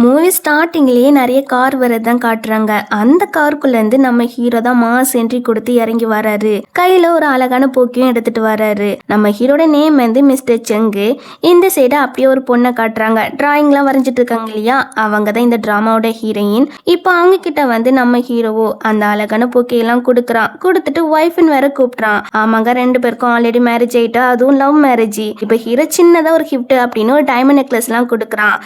Movie ஸ்டார்டிங்லேயே நிறைய car வரதான் காட்டுறாங்க. அந்த காருக்குள்ளேருந்து நம்ம ஹீரோ தான் மாஸ் என்ட்ரி கொடுத்து இறங்கி வராரு. கையில் ஒரு அழகான போக்கியும் எடுத்துட்டு வராரு. நம்ம ஹீரோட நேம் வந்து மிஸ்டர் செங்கு. இந்த சைடு அப்படியே ஒரு பொண்ணை காட்டுறாங்க. டிராயிங்லாம் வரைஞ்சிட்டு இருக்காங்க இல்லையா, அவங்க தான் இந்த ட்ராமாவோட ஹீரோயின். இப்போ அவங்க கிட்ட வந்து நம்ம ஹீரோவோ அந்த அழகான போக்கையெல்லாம் கொடுக்குறான். கொடுத்துட்டு ஒய்ஃப்னு வேற கூப்பிட்றான். ஆமாங்க, 2 பேருக்கும் ஆல்ரெடி மேரேஜ் ஆயிட்டா, அதுவும் லவ் மேரேஜ். இப்போ ஹீரோ சின்னதாக ஒரு கிஃப்ட் அப்படின்னு ஒரு டைமண்ட் நெக்லஸ்லாம் கொடுக்குறான்.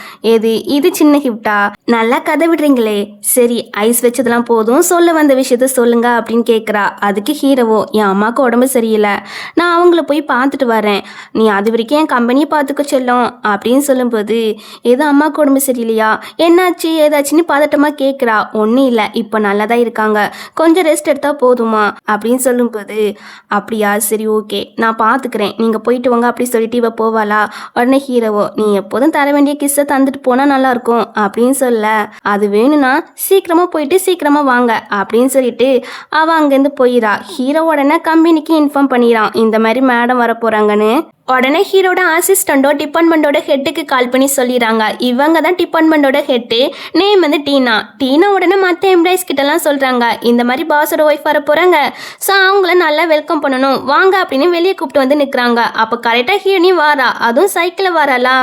இது சின்ன கிஃப்டா? நல்லா கதை விடுறீங்களே. சரி, ஐஸ் வச்சதெல்லாம் போதும், சொல்ல வந்த விஷயத்த சொல்லுங்க அப்படின்னு கேட்குறா. அதுக்கு ஹீரோவோ, என் அம்மாவுக்கு உடம்பு சரியில்லை, நான் அவங்கள போய் பார்த்துட்டு வரேன், நீ அது வரைக்கும் என் கம்பெனியை பார்த்துக்க சொல்லும் அப்படின்னு சொல்லும்போது, ஏதோ அம்மாவுக்கு உடம்பு சரியில்லையா, என்னாச்சு ஏதாச்சுன்னு பதட்டமாக கேட்குறா. ஒன்றும் இல்லை, இப்போ நல்லா தான் இருக்காங்க, கொஞ்சம் ரெஸ்ட் எடுத்தால் போதுமா அப்படின்னு சொல்லும்போது, அப்படியா, சரி ஓகே நான் பார்த்துக்கிறேன், நீங்கள் போயிட்டு வாங்க அப்படி சொல்லிட்டு இவ போவாளா. உடனே ஹீரோவோ, நீ எப்போதும் தர வேண்டிய கிஸ்ஸை தந்துட்டு போனால் நல்லாயிருக்கும் அப்படின்னு சொல்ல, அது வேணும்னா சீக்கிரமா போயிட்டு சீக்கிரமா வாங்க அப்படின்னு சொல்லிட்டு அவ அங்கேருந்து போயிடா. ஹீரோ உடனே கம்பெனிக்கு இன்ஃபார்ம் பண்ணிடுறான், இந்த மாதிரி மேடம் வர போறாங்கன்னு. உடனே ஹீரோட அசிஸ்டண்டோ டிபார்ட்மெண்ட்டோட ஹெட்டுக்கு கால் பண்ணி சொல்லிடுறாங்க, இவங்க தான் டிபார்ட்மெண்ட்டோட ஹெட்டு, நேம் வந்து டீனா. டீனா உடனே மற்ற எம்ப்ளாயிஸ் கிட்டலாம் சொல்கிறாங்க, இந்த மாதிரி பாஸோட ஒய்ஃப் வர போகிறாங்க, ஸோ அவங்கள நல்லா வெல்கம் பண்ணணும் வாங்க அப்படின்னு வெளியே கூப்பிட்டு வந்து நிற்கிறாங்க. அப்போ கரெக்டாக ஹீரோனி வாரா, அதுவும் சைக்கிளில் வராளா.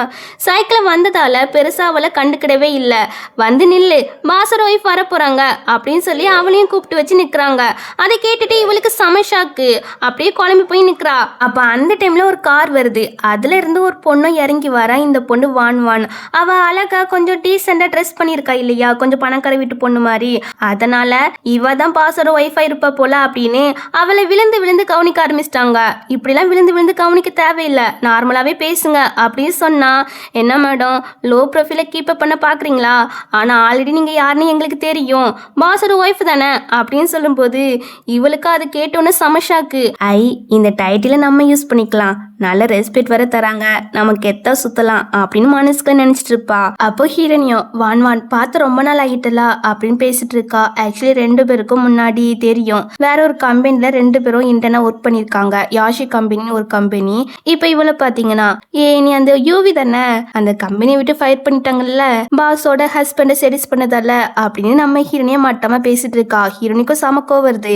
சைக்கிளில் வந்ததால் பெருசாக அவளை கண்டுக்கிடவே இல்லை. வந்து நில்லு, பாஸோட ஒய்ஃப் வர போகிறாங்க அப்படின்னு சொல்லி அவளையும் கூப்பிட்டு வச்சு நிற்கிறாங்க. அதை கேட்டுட்டு இவளுக்கு செம ஷாக்கு, அப்படியே குழம்பு போய் நிற்கிறா. அப்போ அந்த டைமில் ஒரு கார் வருது. அதுல இருந்து ஒரு பொண்ணும் இறங்கி வரா. இந்த பொண்ணு வான். அவ அழகா கொஞ்சம் டீசெண்டா ட்ரெஸ் பண்ணிருக்கா இல்லையா, கொஞ்சம் பணக்கார வீட்டு பொண்ணு மாதிரி. அதனால இவ தான் பாஸோட ஒய்ஃபா இருப்பா போல அப்படின்னு அவளை விழுந்து விழுந்து கவனிக்க ஆரம்பிச்சிட்டாங்க. இப்படிலாம் விழுந்து விழுந்து கவனிக்க தேவையில்லை, நார்மலாவே பேசுங்க அப்படின்னு சொன்னா, என்ன மேடம் லோ ப்ரொஃபைல கீப் அப் பண்ண பாக்குறீங்களா, ஆனா ஆல்ரெடி நீங்க யாருன்னு எங்களுக்கு தெரியும், பாஸோட ஒய்ஃப் தானே அப்படின்னு சொல்லும்போது இவளுக்கு அது கேட்டோன்னு சமஷாக்கு. இந்த டைட்டில நம்ம யூஸ் பண்ணிக்கலாம், நல்ல ரெஸ்பெக்ட் வர தராங்க, நமக்கு எத்தா சுத்தலாம் அப்படின்னு மனசுக்கு நினைச்சிட்டு இருப்பா. அப்போ ஹீரோனியோ, வான் பார்த்து ரொம்ப நாள் ஆகிட்டலா அப்படின்னு பேசிட்டு இருக்கா. ஆக்சுவலி 2 பேருக்கும் முன்னாடி தெரியும், வேற ஒரு கம்பெனில 2 பேரும் இன்டர்னா ஒர்க் பண்ணிருக்காங்க. யாஷி கம்பெனின்னு ஒரு கம்பெனி. இப்போ இவளை பாத்தீங்கன்னா, நீ அந்த யூவி தானே, அந்த கம்பெனியை விட்டு ஃபயர் பண்ணிட்டாங்கல்ல, பாஸோட ஹஸ்பண்டை செடிஸ் பண்ணதால அப்படின்னு நம்ம ஹீரோனிய மட்டமா பேசிட்டு இருக்கா. ஹீரோனிக்கும் சமக்கோ வருது.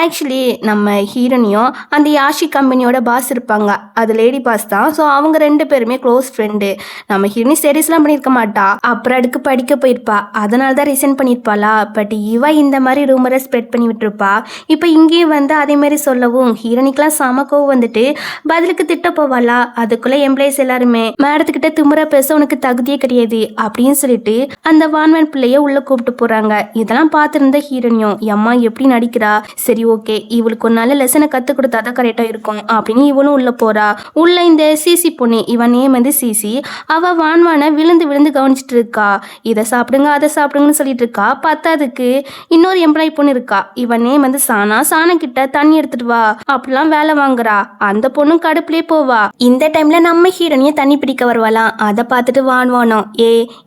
ஆக்சுவலி நம்ம ஹீரோனியும் அந்த யாஷி கம்பெனியோட பாஸ் இருப்பாங்க, அது லேடி பாஸ் தான். ஸோ அவங்க 2 பேருமே க்ளோஸ் ஃப்ரெண்டு. நம்ம ஹீரோனி ஸ்டடீஸ்லாம் பண்ணியிருக்க மாட்டா, அப்புறம் அடுக்கு படிக்க போயிருப்பா, அதனால தான் ரிசைன் பண்ணியிருப்பாளா. பட் இவ இந்த மாதிரி ரூமரை ஸ்ப்ரெட் பண்ணி விட்டுருப்பா. இப்போ இங்கேயும் வந்து அதே மாதிரி சொல்லவும் ஹீரோனிக்கெலாம் சமக்கோவும் வந்துட்டு பதிலுக்கு திட்ட போவாளா. அதுக்குள்ள எம்ப்ளாயிஸ் எல்லாருமே, மேடத்துக்கிட்ட திமுறை பேச உனக்கு தகுதியே கிடையாது அப்படின்னு சொல்லிட்டு அந்த வான்வன் பிள்ளைய உள்ள கூப்பிட்டு போறாங்க. இதெல்லாம் பார்த்துருந்த ஹீரோனியும், அம்மா எப்படி நடிக்கிறா, சரி ஓகே இவளுக்கு ஒரு நல்ல லெசனை கற்றுக் கொடுத்தாதான் கரெக்டாக இருக்கும் அப்படின்னு இவளும் உள்ள போறா. உள்ள இந்த சிசி பொண்ணு, இவன் நேம் வந்து சிசி, அவ வான்வான விழுந்து விழுந்து கவனிச்சுட்டு இருக்கா. இதை சாப்பிடுங்க அதை சாப்பிடுங்கன்னு சொல்லிட்டு இருக்கா. பத்தாதுக்கு இன்னொரு எம்ப்ளாயி பொண்ணு இருக்கா, இவன் நேம் வந்து சானா கிட்ட தண்ணி எடுத்துட்டு வா அப்படிலாம் வேலை வாங்குறா. அந்த பொண்ணும் கடுப்புலயே போவா. இந்த டைம்ல நம்ம ஹீரோனிய தண்ணி பிடிக்க வருவாளாம். அதை பார்த்துட்டு வான்வானோ,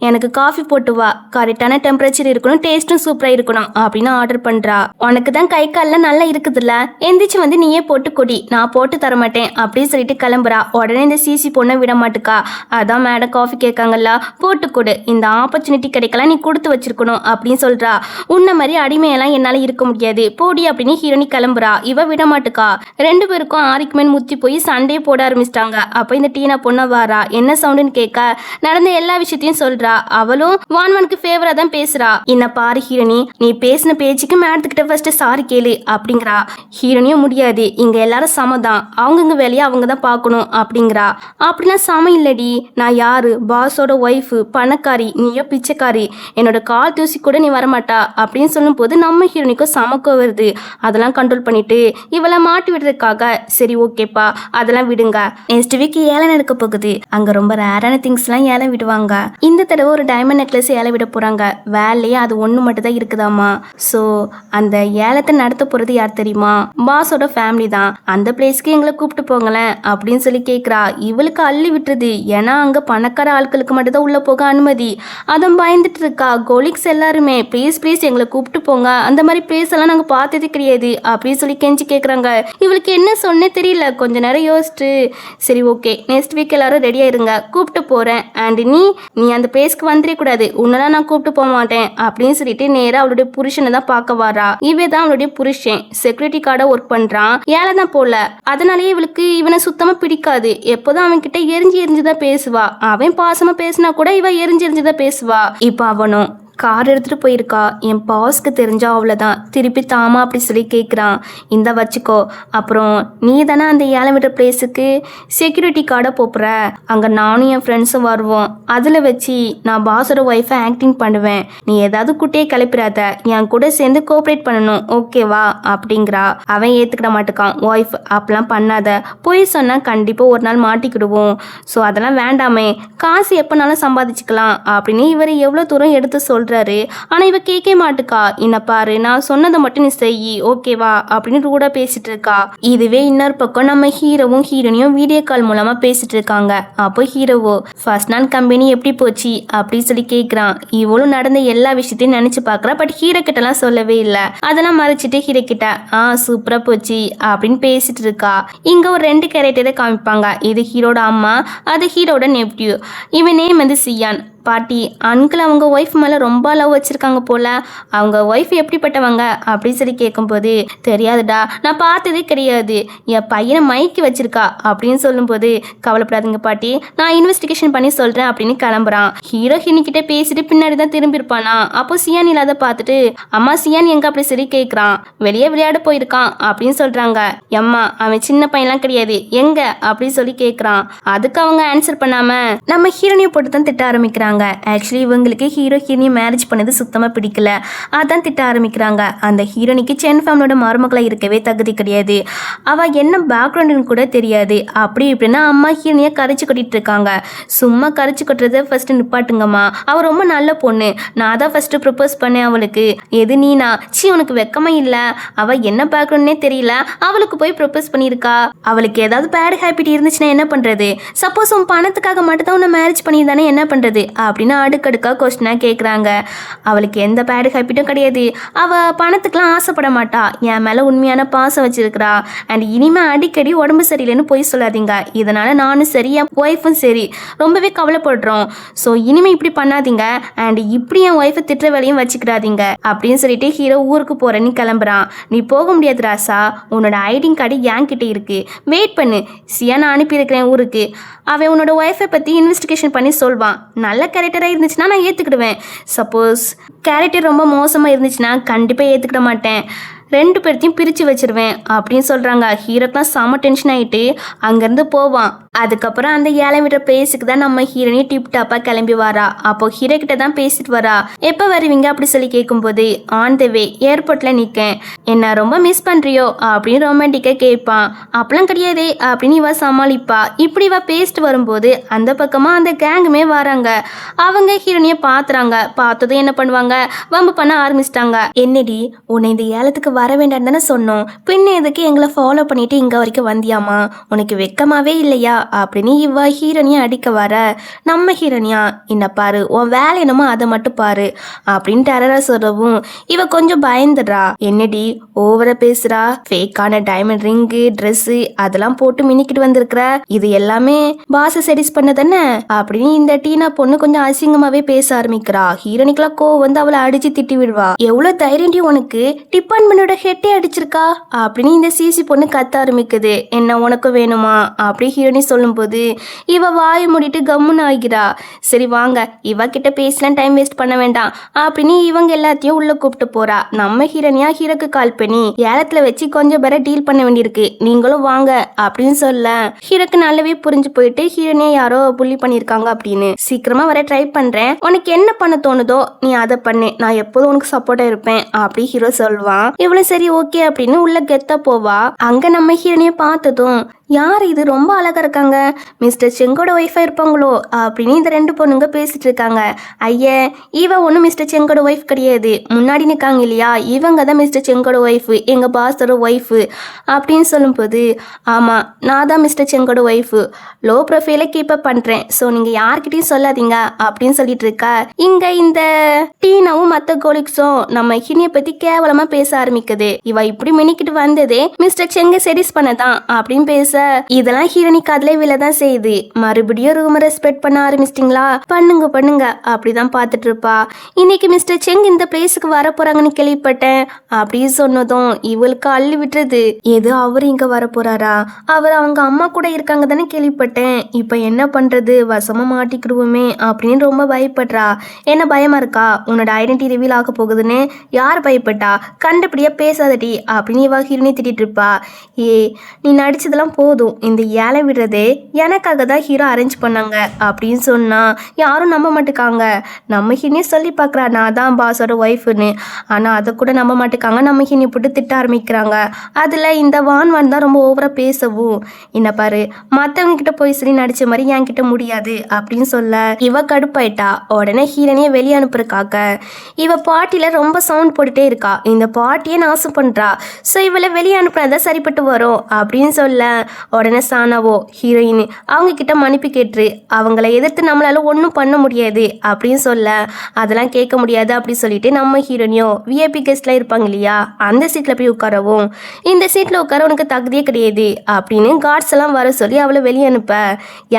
எனக்கு காஃபி போட்டு வா, கரெக்டான டெம்பரேச்சர் இருக்கணும், டேஸ்டும் சூப்பரா இருக்கணும் அப்படின்னு ஆர்டர் பண்றா. உனக்கு தான் கை கால்லாம் நல்லா இருக்குதுல்ல, எந்திரிச்சு வந்து நீயே போட்டு கொடி, நான் போட்டு தர மாட்டேன் அப்படின்னு சொல்லிட்டு கிளம்புறா. உடனே இந்த சிசி பொண்ணை விட மாட்டுக்கா. அதான் மேடம் காஃபி கேட்காங்கல்ல, போட்டு கொடு, இந்த ஆப்பர்ச்சுனிட்டி கிடைக்கலாம், நீ கொடுத்து வச்சிருக்கணும் அப்படின்னு சொல்றா. உன்ன மாதிரி அடிமையெல்லாம் என்னால இருக்க முடியாது, போடி அப்படின்னு ஹீரோனி கிளம்புறா. இவ விட மாட்டுக்கா. 2 பேருக்கும் ஆரிக்குமேன் முத்தி போய் சண்டையே போட ஆரம்பிச்சிட்டாங்க. அப்போ இந்த டீனா பொண்ணை வாரா. என்ன சவுண்டுன்னு கேட்க நடந்த எல்லா விஷயத்தையும் சொல்றா. அவளும் வான்வானுக்கு ஃபேவரா தான் பேசுறா. என்ன பாரு ஹீரோனி, நீ பேசின பேச்சுக்கு மேடத்துக்கிட்ட ஃபர்ஸ்ட் சாரி கேளு அப்படிங்கிறா. ஹீரோனியும் முடியாது, இங்க எல்லாரும் சமதான், அவங்கவுங்க வேலையை அவங்க தான் பார்க்கணும் அப்படிங்கிறா. அப்படிலாம் சம இல்லடி, நான் யாரு, பாஸோட ஒய்ஃபு, பணக்காரி, நீயோ பிச்சைக்காரி, என்னோட கால் தூசி கூட நீ வரமாட்டா அப்படின்னு சொல்லும் போது நம்ம ஹீரோனிக்கும் சமக்கோ வருது. அதெல்லாம் கண்ட்ரோல் பண்ணிட்டு இவளை மாட்டி விடுறதுக்காக, சரி ஓகேப்பா அதெல்லாம் விடுங்க, நெக்ஸ்ட் வீக் ஏலம் நடக்க போகுது, அங்க ரொம்ப ரேரான திங்ஸ்லாம் ஏலம் விடுவாங்க, இந்த தடவை ஒரு டைமண்ட் நெக்லஸ் ஏலம் விட போறாங்க, வேலையே அது ஒன்று மட்டும் தான் இருக்குதாமா. ஸோ அந்த ஏலத்தை நடத்த போறது யார் தெரியுமா, பாஸோட ஃபேமிலி தான், அந்த பிளேஸ்க்கு எங்களை கூப்பிட்டு போங்களேன் அப்படின்னு சொல்லி கேட்குறா. இவளுக்கு அள்ளி விட்டுருது. ஏன்னா அங்கே பணக்கார ஆட்களுக்கு மட்டும் தான் உள்ளே போக அனுமதி. அதுவும் பயந்துட்டு இருக்கா. கொலிக்ஸ் எல்லாருமே ப்ளீஸ் ப்ளீஸ் எங்களை கூப்பிட்டு போங்க, அந்த மாதிரி பிளேஸ் எல்லாம் நாங்கள் பார்த்ததே கிடையாது அப்படின்னு சொல்லி கெஞ்சி கேட்குறாங்க. இவளுக்கு என்ன சொன்னே தெரியல. கொஞ்ச நேரம் யோசிச்சுட்டு சரி ஓகே நெக்ஸ்ட் வீக் எல்லாரும் ரெடியாக இருங்க, கூப்பிட்டு போகிறேன். அண்ட் நீ அந்த பிளேஸ்க்கு வந்துடக்கூடாது, உன்னெல்லாம் நான் கூப்பிட்டு போக மாட்டேன் அப்படின்னு சொல்லிட்டு நேராக அவளுடைய புருஷனை தான் பார்க்க வரா. இவே தான் அவளுடைய புருஷன். செக்யூரிட்டி கார்டை ஒர்க் பண்ணுறான். ஏழை தான் போல. அதனாலேயே இவளுக்கு இவனை சுத்தமாக பிடிக்காது. எப்போதும் அவன் கிட்ட எரிஞ்சுதான் பேசுவா. அவன் பாசமாக பேசினா கூட இவ எரிஞ்சுதான் பேசுவா. இப்போ அவனும் கார் எடுத்துகிட்டு போயிருக்கா. என் பாஸ்க்கு தெரிஞ்சா அவ்வளோதான். திருப்பி தாமா அப்படி சொல்லி கேட்குறான். இந்த வச்சுக்கோ, அப்புறம் நீ தானே அந்த ஏலம் விடுற பிளேஸுக்கு செக்யூரிட்டி கார்டை போப்புற. அங்கே நானும் என் ஃப்ரெண்ட்ஸும் வருவோம். அதில் வச்சு நான் பாஸோட ஒய்ஃபை ஆக்டிங் பண்ணுவேன். நீ ஏதாவது குட்டியை கிளப்பிடாத, என் கூட சேர்ந்து கோஆப்ரேட் பண்ணணும், ஓகேவா அப்படிங்கிறா. அவன் ஏற்றுக்கிட மாட்டுக்கான். ஒய்ஃப் அப்படிலாம் பண்ணாத, போய் சொன்னால் கண்டிப்பாக ஒரு நாள் மாட்டிக்கிடுவோம். ஸோ அதெல்லாம் வேண்டாமே, காசு எப்போனாலும் சம்பாதிச்சுக்கலாம் அப்படின்னு இவர் எவ்வளோ தூரம் எடுத்து சொல்கிறாரு. ஆனா இவ கேட்க மாட்டுக்கா. என்ன பாரு, நான் சொன்னதை மட்டும் நீ செய், ஓகேவா அப்படின்னு ரூடா பேசிட்டு இருக்கா. இதுவே இன்னொரு பக்கம் நம்ம ஹீரோவும் ஹீரோனியும் வீடியோ கால் மூலமா பேசிட்டு இருக்காங்க. அப்போ ஹீரோவோ ஃபர்ஸ்ட் நாள் கம்பெனி எப்படி போச்சு அப்படின்னு சொல்லி கேட்குறான். இவளும் நடந்த எல்லா விஷயத்தையும் நினைச்சு பாக்குறா. பட் ஹீரோ கிட்ட எல்லாம் சொல்லவே இல்லை. அதெல்லாம் மறைச்சிட்டு ஹீரோ கிட்ட சூப்பரா போச்சு அப்படின்னு பேசிட்டு இருக்கா. இங்க ஒரு 2 கேரக்டரை காமிப்பாங்க. இது ஹீரோட அம்மா, அது ஹீரோட நெப்டியூ. இவன் நேம் வந்து சியான். பாட்டி அங்கிள் அவங்க ஒய்ஃப் மேலே ரொம்ப லவ் வச்சுருக்காங்க போல். அவங்க ஒய்ஃப் எப்படிப்பட்டவங்க அப்படின்னு சொல்லி கேட்கும்போது தெரியாதுடா, நான் பார்த்ததே கிடையாது, என் பையனை மைக்கி வச்சிருக்கா அப்படின்னு சொல்லும்போது கவலைப்படாதீங்க பாட்டி, நான் இன்வெஸ்டிகேஷன் பண்ணி சொல்கிறேன் அப்படின்னு கிளம்புறான். ஹீரோ ஹீரோக்கிட்ட பேசிட்டு பின்னாடி தான் திரும்பி இருப்பானா. அப்போ சியான் இல்லாத பார்த்துட்டு அம்மா சியான் எங்க அப்படி சொல்லி கேட்குறான். வெளியே விளையாட போயிருக்கான் அப்படின்னு சொல்கிறாங்க. எம்மா அவன் சின்ன பையன்லாம் கிடையாது, எங்க அப்படின்னு சொல்லி கேட்குறான். அதுக்கு அவங்க ஆன்சர் பண்ணாமல் நம்ம ஹீரோனியை போட்டு தான் திட்ட ஆரம்பிக்கிறாங்க. ஆக்சுவலி இவங்களுக்கு ஹீரோ ஹீரோனியை மேரேஜ் பண்ணது சுத்தமாக பிடிக்கல. அதான் திட்ட ஆரம்பிக்கிறாங்க. அந்த ஹீரோனிக்கு சென் ஃபேமிலியோட மருமகளாக இருக்கவே தகுதி கிடையாது. அவள் என்ன பேக்ரவுண்டுன்னு கூட தெரியாது. அப்படி இப்படின்னா அம்மா ஹீரோனியை கரைச்சி கொட்டிட்டு இருக்காங்க. சும்மா கரைச்சி கொட்டுறதை ஃபர்ஸ்ட் நிப்பாட்டுங்கம்மா, அவள் ரொம்ப நல்ல பொண்ணு, நான் தான் ஃபர்ஸ்ட் ப்ரப்போஸ் பண்ணேன் அவளுக்கு. எது நீனா சி உனக்கு வெக்கமா இல்லை, அவள் என்ன பேக்ரவுண்ட்னே தெரியல, அவளுக்கு போய் ப்ரப்போஸ் பண்ணியிருக்கா. அவளுக்கு ஏதாவது பேட் ஹேபிட் இருந்துச்சுன்னா என்ன பண்ணுறது? சப்போஸ் உன் பணத்துக்காக மட்டும் தான் உன்னை மேரேஜ் பண்ணியிருந்தானே என்ன பண்ணுறது அப்படின்னு அடுக்கடுக்கா கொஸ்டினாக கேட்குறாங்க. அவளுக்கு எந்த பேட் ஹேபிட்டும் கிடையாது. அவள் பணத்துக்கெலாம் ஆசைப்பட மாட்டா. என் மேலே உண்மையான பாசம் வச்சிருக்கிறா. அண்ட் இனிமேல் அடிக்கடி உடம்பு சரியில்லைன்னு போய் சொல்லாதீங்க. இதனால் நானும் சரி என் ஒய்ஃபும் சரி ரொம்பவே கவலைப்படுறோம். ஸோ இனிமேல் இப்படி பண்ணாதீங்க. அண்ட் இப்படி என் ஒய்ஃபை திட்டுற வேலையும் வச்சுக்கிறாதீங்க அப்படின்னு சொல்லிட்டு ஹீரோ ஊருக்கு போகிறேன்னு கிளம்புறான். நீ போக முடியாது ராசா, உன்னோட ஐடிங் கார்டு என்கிட்ட இருக்கு, வெயிட் பண்ணு, சியானை அனுப்பியிருக்கிறேன் ஊருக்கு. அவன் உன்னோட ஒய்ஃபை பற்றி இன்வெஸ்டிகேஷன் பண்ணி சொல்வான். நல்ல கேரக்டராக இருந்துச்சுன்னா நான் ஏற்றுக்கிடுவேன். சப்போஸ் கேரக்டர் ரொம்ப மோசமாக இருந்துச்சுன்னா கண்டிப்பாக ஏற்றுக்கிட மாட்டேன். 2 பேர்த்தையும் பிரித்து வச்சிருவேன் அப்படின்னு சொல்கிறாங்க. ஹீரோக்கெலாம் செம டென்ஷன் ஆகிட்டு அங்கேருந்து போவான். அதுக்கப்புறம் அந்த ஏலம் விடுற பிளேஸுக்கு தான் நம்ம ஹீரோனி டிப் டாப்பாக கிளம்பி வரா. அப்போ ஹீரோ கிட்ட தான் பேசிட்டு வரா. எப்போ வருவீங்க அப்படி சொல்லி கேட்கும்போது ஆன் த வே, ஏர்போர்ட்டில் நிற்கேன், என்ன ரொம்ப மிஸ் பண்ணுறியோ அப்படின்னு ரொமான்டிக்காக கேட்பான். அப்பெல்லாம் கிடையாதே அப்படின்னு இவ சமாளிப்பா. இப்படி இவ பேசிட்டு வரும்போது அந்த பக்கமாக அந்த கேங்குமே வராங்க. அவங்க ஹீரோனியை பார்த்துறாங்க. பார்த்ததும் என்ன பண்ணுவாங்க, வம்பு பண்ண ஆரம்பிச்சிட்டாங்க. என்னடி உன்னை இந்த ஏலத்துக்கு வர வேண்டாம் தானே சொன்னோம், பின்ன எதுக்கு எங்களை ஃபாலோ பண்ணிட்டு இங்கே வரைக்கும் வந்தியாமா, உனக்கு வெக்கமாவே இல்லையா அப்படின்னு இவ ஹீரோனியா அடிக்க வர நம்ம ஹீரோனியா என்ன பாரு உன் வேலை என்னமோ அதை மட்டும் பாரு அப்படின்னு டெரரா சொல்லவும் இவ கொஞ்சம் பயந்துடுறா. என்னடி ஓவரா பேசுறா, ஃபேக்கான டைமண்ட் ரிங்கு ட்ரெஸ்ஸு அதெல்லாம் போட்டு மினிக்கிட்டு வந்திருக்கிற, இது எல்லாமே பாச செடிஸ் பண்ண தானே அப்படின்னு இந்த டீனா பொண்ணு கொஞ்சம் அசிங்கமாவே பேச ஆரம்பிக்கிறா. ஹீரோனிக்கெல்லாம் கோவம் வந்து அவளை அடிச்சு திட்டி விடுவா. எவ்வளவு தைரியண்டி உனக்கு, டிபார்ட்மெண்டோட ஹெட்டே அடிச்சிருக்கா அப்படின்னு இந்த சிசி பொண்ணு கத்த ஆரம்பிக்குது. என்ன உனக்கு வேணுமா அப்படி ஹீரோனி சொல்லும்போது இவ வாயை மூடிட்டு கம்முன்னு ஆகிறா. சரி வாங்க இவ கிட்ட பேசலாம், டைம் வேஸ்ட் பண்ண வேண்டாம் அப்படின்னு இவங்க எல்லாத்தையும் உள்ள கூப்பிட்டு போறா. நம்ம ஹீரோனியா ஹீரோக்கு கால் பண்ணி ஏலத்துல வச்சு கொஞ்சம் பேரை டீல் பண்ண வேண்டியிருக்கு, நீங்களும் வாங்க அப்படின்னு சொல்ல ஹீரோக்கு நல்லாவே புரிஞ்சு போயிட்டு ஹீரோனியா யாரோ புள்ளி பண்ணிருக்காங்க அப்படின்னு, சீக்கிரமா வர ட்ரை பண்றேன், உனக்கு என்ன பண்ண தோணுதோ நீ அதை பண்ணு, நான் எப்போதும் உனக்கு சப்போர்ட்டா இருப்பேன் அப்படி ஹீரோ சொல்வான். இவ்வளவு சரி ஓகே அப்படின்னு உள்ள கெத்தா போவா. அங்க நம்ம ஹீரோனிய பார்த்ததும் யார் இது ரொம்ப அழகா இருக்காங்க, மிஸ்டர் செங்கோட ஒய்ஃபா இருப்பாங்களோ அப்படின்னு இந்த ரெண்டு பொண்ணுங்க பேசிட்டு இருக்காங்க. ஐயா, இவ ஒன்றும் மிஸ்டர் செங்கோட ஒய்ஃப் கிடையாது, முன்னாடி நிற்காங்க இல்லையா இவங்க தான் மிஸ்டர் செங்கோட ஒய்ஃபு, எங்கள் பாஸோட ஒய்ஃபு அப்படின்னு சொல்லும்போது, ஆமாம் நான் தான் மிஸ்டர் செங்கோட ஒய்ஃபு, லோ ப்ரொஃபைலை கீப்பப் பண்ணுறேன், ஸோ நீங்கள் யார்கிட்டையும் சொல்லாதீங்க அப்படின்னு சொல்லிட்டு இருக்கா. இங்கே இந்த டீனாவும் மற்ற கோலிக்ஸும் நம்ம ஹினியை பற்றி கேவலமாக பேச ஆரம்பிக்குது. இவ இப்படி மினிக்கிட்டு வந்ததே மிஸ்டர் செங்கை செடிஸ் பண்ணதான் அப்படின்னு பேச, இதெல்லாம் ஹீரோனி காதலே விழதான் செய்யுது. மறுபடியும் ரூமை ரெஸ்பெக்ட் பண்ண ஆரம்பிச்சிட்டிங்களா, பண்ணுங்க பண்ணுங்க அப்படிதான் பார்த்துட்டு இருப்பா. இன்னைக்கு மிஸ்டர் செங் இந்த பிளேஸுக்கு வர போறாங்கன்னு கேள்விப்பட்டேன் அப்படின்னு சொன்னதும் இவளுக்கு அள்ளி விட்டுருது. எது அவர் இங்க வர போறாரா, அவர் அவங்க அம்மா கூட இருக்காங்க தானே கேள்விப்பட்டேன், இப்ப என்ன பண்றது, வசமா மாட்டிக்கிடுவோமே அப்படின்னு ரொம்ப பயப்படுறா. என்ன பயமா இருக்கா, உன்னோட ஐடென்டிட்டி ரிவீல் ஆக போகுதுன்னு யார் பயப்பட்டா, கண்டுபிடியா பேசாதடி அப்படின்னு இவ ஹீரோனி திட்டிட்டு இருப்பா. ஏ நீ நடிச்சதெல்லாம் போதும், இந்த ஏழை விடுறதே எனக்காக தான் ஹீரோ அரேஞ்ச் பண்ணாங்க அப்படின்னு சொன்னா யாரும் நம்ப மாட்டேக்காங்க. நம்ம ஹீரோனே சொல்லி பார்க்குறா நான் தான் பாஸோட ஒய்ஃப்னு, ஆனால் அதை கூட நம்ப மாட்டேக்காங்க. நம்ம ஹீரோனி போட்டு திட்ட ஆரம்பிக்கிறாங்க. அதில் இந்த வான் தான் ரொம்ப ஓவராக பேசவும், என்ன பாரு மற்றவங்க கிட்ட போய் சொல்லி நடிச்ச மாதிரி என்கிட்ட முடியாது அப்படின்னு சொல்ல இவ கடுப்பாயிட்டா. உடனே ஹீரோனியை வெளியே அனுப்புறக்காக இவ பாட்டியில் ரொம்ப சவுண்ட் போட்டுட்டே இருக்கா. இந்த பாட்டியை நாசம் பண்ணுறா. ஸோ இவளை வெளியே அனுப்புனதா சரிப்பட்டு வரும் அப்படின்னு சொல்ல, உடனே சானாவோ ஹீரோயின் அவங்க கிட்ட மன்னிப்பு கேட்டுரு, அவங்கள எதிர்த்து நம்மளால ஒன்றும் பண்ண முடியாது அப்படின்னு சொல்ல, அதெல்லாம் கேட்க முடியாது அப்படி சொல்லிட்டு நம்ம ஹீரோனியோ விஐபி கெஸ்ட்லாம் இருப்பாங்க இல்லையா அந்த சீட்டில் போய் உட்காரவும், இந்த சீட்டில் உட்கார உனக்கு தகுதியே கிடையாது அப்படின்னு கார்ட்ஸ் எல்லாம் வர சொல்லி அவளை வெளியே அனுப்ப,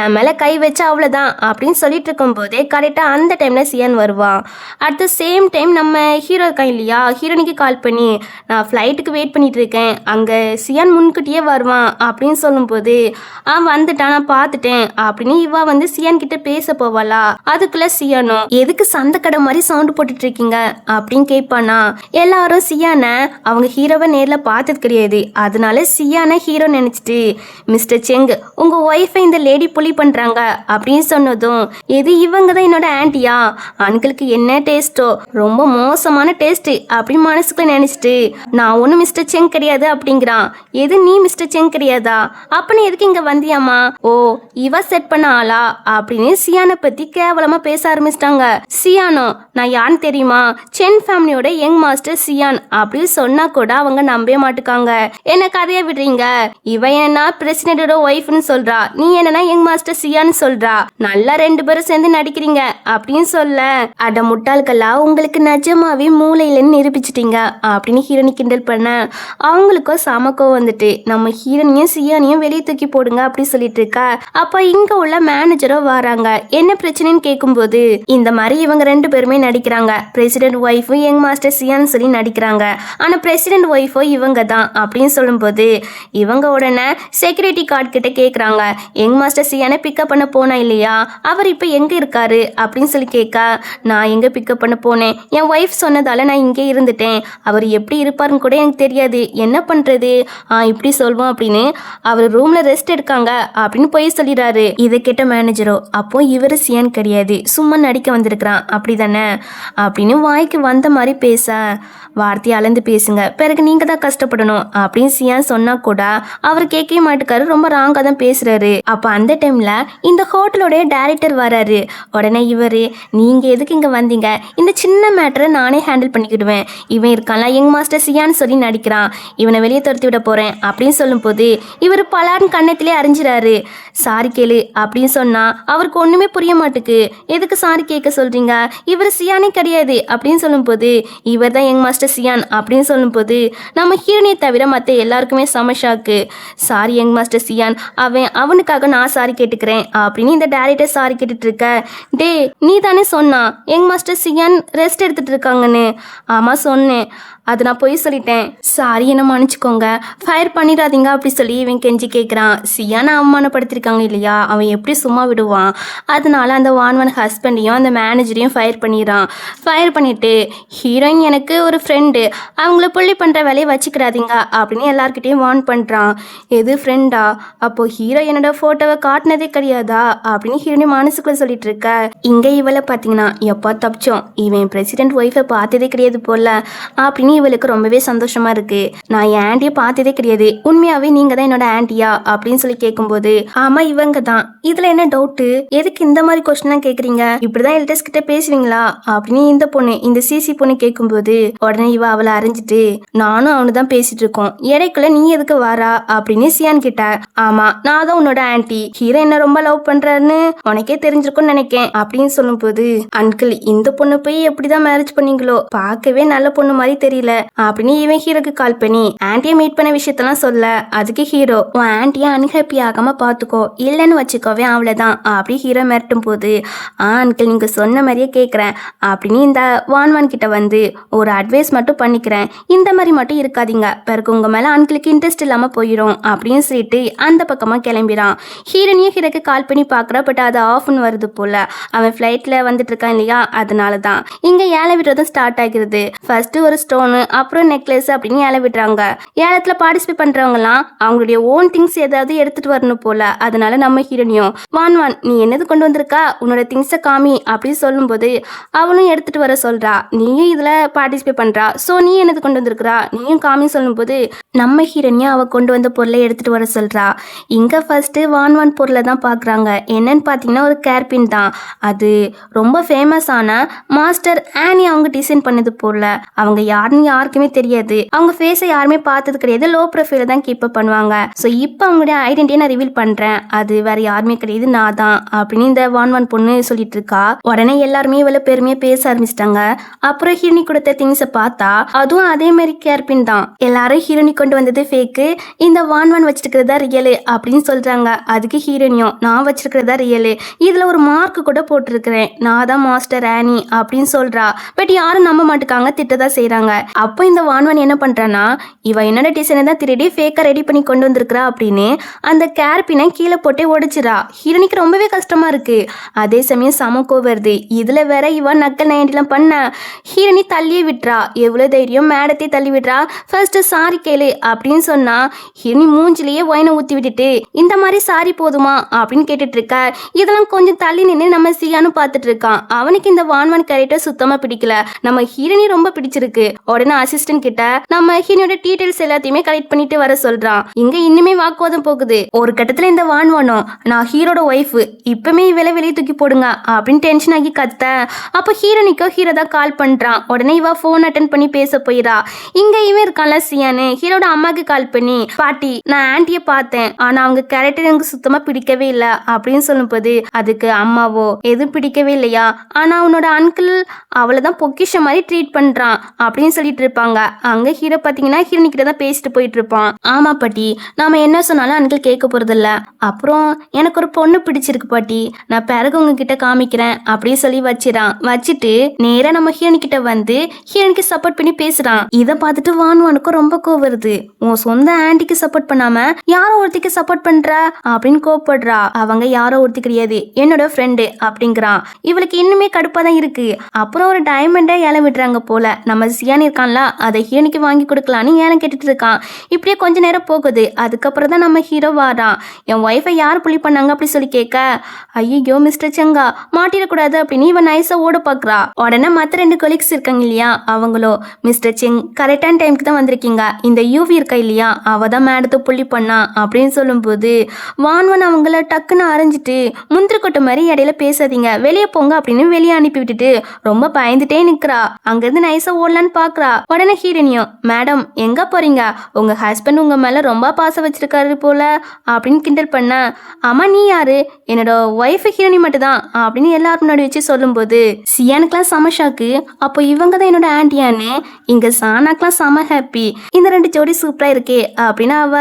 என் மேலே கை வச்சா அவ்வளோதான் அப்படின்னு சொல்லிட்டு இருக்கும் போதே கரெக்டாக அந்த டைமில் சியான் வருவான். அட் த சேம் டைம் நம்ம ஹீரோ இருக்கான் இல்லையா, ஹீரோனிக்கு கால் பண்ணி நான் ஃப்ளைட்டுக்கு வெயிட் பண்ணிட்டு இருக்கேன், அங்கே சியான் முன்கூட்டியே வருவான் அப்படின்னு சொல்லும்போது, அவன் வந்துட்டான் நான் பார்த்துட்டேன் அப்படின்னு இவா வந்து சியான் கிட்ட பேச போவாளா. அதுக்குள்ள சியானோ எதுக்கு சண்டை கடை மாதிரி சவுண்ட் போட்டுட்டு இருக்கீங்க அப்படின்னு கேட்பானா. எல்லாரும் சியானை அவங்க ஹீரோவை நேரில் பார்த்தது கிடையாது, அதனால சியானை ஹீரோ நினைச்சிட்டு, மிஸ்டர் செங் உங்க ஒய்ஃபை இந்த லேடி புலி பண்றாங்க அப்படின்னு சொன்னதும், எது இவங்க தான் என்னோட ஆன்ட்டியா, அன்களுக்கு என்ன டேஸ்டோ ரொம்ப மோசமான டேஸ்ட் அப்படின்னு மனசுக்குள்ள நினைச்சிட்டு, நான் ஒன்றும் மிஸ்டர் செங் கிடையாது அப்படிங்கிறான். எது நீ மிஸ்டர் செங் கிடையாதா, அப்ப நீ எதுக்கு இங்க வந்தியாமா, ஓ இவ செட் பண்ண ஆளா அப்படின்னு சியானை பத்தி கேவலமா பேச ஆரம்பிச்சிட்டாங்க. சியானோ நான் யான்னு தெரியுமா, சென் ஃபேமிலியோட யங் மாஸ்டர் சியான் அப்படின்னு சொன்னா கூட அவங்க நம்பவே மாட்டுக்காங்க. என்ன கதையை விடுறீங்க, இவ என்ன பிரசிடென்டோட ஒய்ஃப்னு சொல்றா, நீ என்னன்னா யங் மாஸ்டர் சியான்னு சொல்றா, நல்லா ரெண்டு பேரும் சேர்ந்து நடிக்கிறீங்க அப்படின்னு சொல்ல, அட முட்டாள்களா உங்களுக்கு நிஜமாவே மூளையிலன்னு நிரூபிச்சிட்டீங்க அப்படின்னு ஹீரோனி கிண்டல் பண்ண, அவங்களுக்கும் சமக்கம் வந்துட்டு நம்ம ஹீரோனியும் சியானியும் வெளியே தூக்கி போடுங்க அப்படி சொல்லிட்டு இருக்கா. அப்ப இங்க உள்ள மேனேஜரோ வராங்க. என்ன பிரச்சனைன்னு கேட்கும்போது, இந்த மாதிரி இவங்க ரெண்டு பேருமே நடிக்கிறாங்க, பிரசிடென்ட் ஒய்ஃபும் யங் மாஸ்டர் சியான்னு சொல்லி நடிக்கிறாங்க, ஆனா பிரசிடென்ட் ஒய்ஃபோ இவங்க தான் அப்படின்னு சொல்லும்போது, இவங்க உடனே செக்யூரிட்டி கார்டு கிட்ட கேட்குறாங்க, யங் மாஸ்டர் சியானை பிக்கப் பண்ண போனா இல்லையா, அவர் இப்போ எங்க இருக்காரு அப்படின்னு சொல்லி கேட்க, நான் எங்க பிக்கப் பண்ண போனேன், என் ஒய்ஃப் சொன்னதால நான் இங்கே இருந்துட்டேன், அவர் எப்படி இருப்பாருன்னு கூட எனக்கு தெரியாது, என்ன பண்றது, இப்படி சொல்வோம் அப்படின்னு அவர் ரூம்ல ரெஸ்ட் எடுக்காங்க அப்படின்னு போய் சொல்லிடுறாரு. இதை கேட்ட மேனேஜரோ, அப்போ இவர் சியான் கிடையாது, சும்மா நடிக்க வந்திருக்கிறான் அப்படிதானே அப்படின்னு வாய்க்கு வந்த மாதிரி பேச, வார்த்தையை அளந்து பேசுங்க, பிறகு நீங்க தான் கஷ்டப்படணும் அப்படின்னு சியான் சொன்னா கூட அவர் கேட்கவே மாட்டுக்காரு, ரொம்ப ராங்கா தான் பேசுறாரு. அப்ப அந்த டைம்ல இந்த ஹோட்டலோடைய டைரக்டர் வராரு. உடனே இவரு, நீங்க எதுக்கு இங்க வந்தீங்க, இந்த சின்ன மேட்டரை நானே ஹேண்டில் பண்ணிக்கிடுவேன், இவன் இருக்கான்ல யங் மாஸ்டர் சியான்னு சொல்லி நடிக்கிறான், இவனை வெளியே துரத்தி விட போறேன் அப்படின்னு சொல்லும் போது இவர் பலார்னு கண்ணத்திலே அறிஞ்சிறாரு. சாரி கேளு அப்படின்னு சொன்னா அவருக்கு ஒண்ணுமே புரிய மாட்டுக்கு, எதுக்கு சாரி கேட்க சொல்றீங்க, இவர் சியானே கிடையாது அப்படின்னு சொல்லும் போது, இவர் தான் யங் மாஸ்டர் சியான் அப்படின்னு சொல்லும் போது நம்ம ஹீரோனியை தவிர மற்ற எல்லாருக்குமே சமஷாக்கு. சாரி யங் மாஸ்டர் சியான், அவனுக்காக நான் சாரி கேட்டுக்கிறேன் அப்படின்னு இந்த டைரக்டர் சாரி கேட்டுட்டு இருக்க. டே நீ தானே சொன்னா யங் மாஸ்டர் சியான் ரெஸ்ட் எடுத்துட்டு இருக்காங்கன்னு. ஆமா சொன்னேன், அது நான் போய் சொல்லிட்டேன், சாரி என்ன மன்னிச்சுக்கோங்க, ஃபயர் பண்ணிடாதீங்க அப்படி சொல்லி இவன் கெஞ்சி கேட்குறான். சியானை அவமானப்படுத்திருக்காங்க இல்லையா, அவன் எப்படி சும்மா விடுவான், அதனால அந்த வான்வன் ஹஸ்பண்டையும் அந்த மேனேஜரையும் ஃபயர் பண்ணிடுறான். ஃபயர் பண்ணிட்டு, ஹீரோயின் எனக்கு ஒரு ஃப்ரெண்டு, அவங்கள புள்ளி பண்ணுற வேலையை வச்சுக்கிடாதீங்க அப்படின்னு எல்லாருக்கிட்டையும் வார்ன் பண்ணுறான். எது ஃப்ரெண்டா, அப்போ ஹீரோ என்னோட ஃபோட்டோவை காட்டினதே கிடையாதா அப்படின்னு ஹீரோயின் மனசுக்குள்ள சொல்லிட்டு இருக்க. இங்கே இவளை பார்த்தீங்கன்னா எப்போ தப்பிச்சோம், இவன் பிரசிடென்ட் ஒய்ஃபை பார்த்ததே கிடையாது போல அப்படின்னு இவளுக்கு ரொம்பவே சந்தோஷமா இருக்கு. நான் என் ஆண்டியை பார்த்ததே கிடையாது, உண்மையாவே நீங்க தான் என்னோட ஆன்ட்டியா அப்படின்னு சொல்லி கேட்கும்போது ஆமா இவங்க தான். இதுல என்ன டவுட்டு? எதுக்கு இந்த மாதிரி கொஸ்டின்லாம் கேக்குறீங்க? இப்படிதான் எல்டர்ஸ் கிட்ட பேசுவீங்களா அப்படின்னு இந்த சிசி பொண்ணு கேட்கும்போது உடனே இவ அவளை அறிஞ்சிட்டு நானும் அவனு தான் பேசிட்டு இருக்கோம், இடைக்குள்ள நீ எதுக்கு வாரா அப்படின்னு சியான் கிட்ட. ஆமா நான் தான் உன்னோட ஆன்ட்டி, ஹீரோ என்ன ரொம்ப லவ் பண்றாருன்னு உனக்கே தெரிஞ்சிருக்கும்னு நினைக்கேன் அப்படின்னு சொல்லும் போது அங்கிள் இந்த பொண்ணு போய் எப்படிதான் மேரேஜ் பண்ணீங்களோ, பார்க்கவே நல்ல பொண்ணு மாதிரி தெரியல அப்படின்னு இவன் ஹீரோக்கு கால் பண்ணி ஆன்ட்டியை மீட் பண்ண விஷயத்தெல்லாம் சொல்ல, அதுக்கு ஹீரோ உன் ஆன்ட்டியை அன்ஹாப்பி ஆகாம பாத்துக்கோ, இல்லைன்னு வச்சுக்கோவே அவ்வளவுதான் அப்படி ஹீரோ மிரட்டும் போது அங்கிள் நீங்க சொன்ன மாதிரியே கேட்குறேன் அப்படின்னு இந்த வான்வான் கிட்ட வந்து ஒரு அட்வைஸ் மட்டும் பண்ணிக்கிறேன், இந்த மாதிரி மட்டும் இருக்காதீங்க, பிறகு உங்க மேல அங்கிளுக்கு இன்ட்ரெஸ்ட் இல்லாம போயிடும் அப்படின்னு சொல்லிட்டு அந்த பக்கமா கிளம்பிடான். ஹீரோனியும் ஹீரோக்கு கால் பண்ணி பாக்குறா, பட் அது ஆஃப்னு வருது போல, அவன் ஃபிளைட்ல வந்துட்டு இருக்கான் இல்லையா, அதனாலதான் இங்க ஏழை விடுறதும் ஸ்டார்ட் ஆகிறது. ஃபர்ஸ்ட் ஒரு ஸ்டோனு அப்புறம் நெக்லஸ் அப்படின்னு ஏழை விடுறாங்க. ஏலத்துல பார்ட்டிசிபேட் பண்றவங்கலாம் அவங்களுடைய ஓன் திங்ஸ் ஏதாவது எடுத்துட்டு வரணும் போல, அதனால நம்ம ஹீரோனியும் வான் நீ என்னது கொண்டு வந்திருக்கா, உன்னோட திங்ஸை காமி அப்படின்னு சொல்லும் போது அவளும் எடுத்துட்டு வர சொல்றா, நீயும் இதுல பார்ட்டிசிபேட் பண்றா, சோ நீ என்னது கொண்டு வந்திருக்கிறா நீயும் காமி சொல்லும் போது நம்ம ஹீரோனியா அவ கொண்டு வந்த பொருளை எடுத்துட்டு வர சொல்றா. இங்க ஃபர்ஸ்ட் வான் பொருளை தான் பாக்குறாங்க. என்னன்னு பாத்தீங்கன்னா ஒரு கேர்பின் தான். அது ரொம்ப ஃபேமஸ் ஆன மாஸ்டர் ஆனி அவங்க டிசைன் பண்ணது போல. அவங்க யாருன்னு யாருக்குமே தெரியாது, அவங்க ஃபேஸை யாருமே பார்த்தது கிடையாது, லோ ப்ரொஃபைல தான் கீப் அப் பண்ணுவாங்க. ஸோ இப்போ அவங்களுடைய ஐடென்டிட்டியை நான் ரிவீல் பண்றேன், அது வேற யாருமே கிடையாது நான் தான் அப்படின்னு இந்த வான் பொண்ணு சொல்லிட்டு இருக்கா. உடனே எல்லாருமே இவ்வளவு பெருமையா பேச ஆரம்பிச்சிட்டாங்க. அப்புறம் ஹீரோனி கொடுத்த திங்ஸை பார்த்தா அதுவும் அதே மாதிரி கேர்பின் தான். எல்லாரும் ஹீரோனி கொண்டு வந்தது ஃபேக்கு, இந்த வான் வச்சிருக்கிறதா ரியலு அப்படின்னு சொல்றாங்க. அதுக்கு ஹீரோனியும் நான் வச்சிருக்கிறதா ரியலு, இதுல ஒரு மார்க் கூட போட்டிருக்கிறேன், நான் தான் மாஸ்டர் ஆனி அப்படின்னு சொல்றா. பட் யாரும் நம்ப மாட்டுக்காங்க, திட்டதான் செய்யறாங்க. அப்போ இந்த வான் என்ன பண்றானா, இவ என்னோட டிசைனை தான் திருடி ஃபேக்கா ரெடி பண்ணி கொண்டு வந்திருக்கிறா அப்படின்னு அந்த கேர்பினை கீழே போட்டே உடைச்சிரா. ஹீரோனிக்கு ரொம்பவே கஷ்டமா இருக்கு. அதே சமயம் சமக்கோ வருது. இதுல வேற இவன் நக்கல் நைண்டிலாம் பண்ண ஹீரோனி தள்ளியே விட்டுறா. எவ்வளவு தைரியம், மேடத்தை தள்ளி விடுறா. ஃபர்ஸ்ட் சாரி கேளு அப்படின்னு சொன்னா ஹீரோனி மூஞ்சிலேயே ஒயினை ஊத்தி விட்டுட்டு இந்த மாதிரி சாரி போதுமா அப்படின்னு கேட்டுட்டு இருக்க. இதெல்லாம் கொஞ்சம் தள்ளி நின்று நம்ம சியானு பார்த்துட்டு இருக்கான். அவனுக்கு இந்த வான் கேரக்டர் சுத்தமா பிடிக்கல, நம்ம ஹீரோனி ரொம்ப பிடிச்சிருக்கு. உடனே அசிஸ்டன்ட் கிட்ட நம்ம ஹீரோட டீடைல்ஸ் எல்லாத்தையுமே கலெக்ட் பண்ணிட்டு வர சொல்றான். இங்க இன்னுமே வாக்குவாதம் போகுது. ஒரு கட்டத்துல இந்த வானும் நான் ஹீரோட ஒய்ஃப், இப்பமே இவளை வெளியே தூக்கி போடுங்க அப்படின்னு டென்ஷன் ஆகி கத்த. அப்ப ஹீரோனிக்கோ ஹீரோ தான் கால் பண்றான். உடனே இவ போன் அட்டன் பண்ணி பேச போயிரா. இங்க இவன் இருக்கான்ல சியானு, ஹீரோட அம்மாக்கு கால் பண்ணி பாட்டி நான் ஆன்ட்டியை பார்த்தேன், ஆனா அவங்க கேரக்டர் எனக்கு சுத்தமா பிடிக்கவே இல்லை அப்படின்னு சொல்லும் போது அதுக்கு அம்மாவோ எதுவும் பிடிக்கவே இல்லையா, ஆனா அவனோட அங்கிள் அவளைதான் பொக்கிஷ மாதிரி ட்ரீட் பண்றான் அப்படின்னு சொல்லிட்டு இருப்பாங்க. அங்க ஹீரோ பாத்தீங்கன்னா ஹீரோனி கிட்ட தான் பேசிட்டு போயிட்டு இருப்பான். ஆமா பாட்டி நாம என்ன சொன்னாலும் அங்கிள் கேட்க போறது இல்ல, அப்புறம் எனக்கு ஒரு பொண்ணு பிடிச்சிருக்கு பாட்டி, நான் பிறகு உங்ககிட்ட காமிக்கிறேன் அப்படின்னு சொல்லி வச்சுட்டு நேரா நம்ம ஹீரோனி கிட்ட வந்து ஹீரோனிக்கு சப்போர்ட் பண்ணி பேசுறான். இதை பார்த்துட்டு வானுக்கும் ரொம்ப கோவம் வருது. உன் சொந்த ஆன்ட்டிக்கு சப்போர்ட் பண்ணாம யாரோ ஒருத்திக்கு சப்போர்ட் பண்ற அப்படின்னு கோவப்படுறா. அவங்க யாரோ ஒருத்தி கிடையாது, என்னோட ஃப்ரெண்டு அப்படிங்கிறான். இவளுக்கு இன்னுமே கடுப்பா தான் இருக்கு. அப்புறம் ஒரு டைமண்டை ஏலம் விடுறாங்க போல. நம்ம சியான் இருக்கான்ல அதை ஹீரோனிக்கு வாங்கி கொடுக்கலான்னு ஏலம் கேட்டுட்டு இருக்கான். இப்படியே கொஞ்ச நேரம் போகுது. அதுக்கப்புறம் தான் நம்ம ஹீரோ வாரான். என் ஒய்ஃபை யார் புலி பண்ணாங்க அப்படி சொல்லி கேட்க, ஐயோ மிஸ்டர் செங்கா மாட்டிடக்கூடாது அப்படின்னு இவன் நைஸா ஓட பாக்குறா. உடனே மற்ற 2 கொலீக்ஸ் இருக்காங்க இல்லையா, அவங்களோ மிஸ்டர் செங் கரெக்டான டைமுக்கு தான் வந்திருக்கீங்க, இந்த யூவி இருக்கா இல்லையா அவ தான் மேடத்தை புள்ளி பண்ணா அப்படின்னு சொல்லும் போது வான் அவங்கள டக்குன்னு அரைஞ்சிட்டு முந்திரி கொட்டை மாதிரி இடையில பேசாதீங்க வெளியே போங்க அப்படின்னு வெளியே அனுப்பி விட்டுட்டு ரொம்ப பயந்துட்டே நிக்கிறா. அங்கிருந்து நைஸா ஓடலான்னு பாக்குறா. உடனே ஹீரோனியும் மேடம் எங்க போறீங்க, உங்க ஹஸ்பண்ட் உங்க மேல ரொம்ப பாசம் வச்சிருக்காரு போல அப்படின்னு கிண்டல் பண்ண. ஆமா நீ யாரு, என்னோட ஒய்ஃப் ஹீரோனி மட்டும் தான் அப்படின்னு எல்லாரும் முன்னாடி வச்சு சொல்லும் போது சியானுக்குலாம் செம ஷாக்கு. அப்போ இவங்க தான் என்னோட ஆன்ட்டியான்னு. இங்க சானாக்கெல்லாம் செம ஹாப்பி, இந்த 2 ஜோடி சூப்பரா இருக்கே அப்படின்னு அவ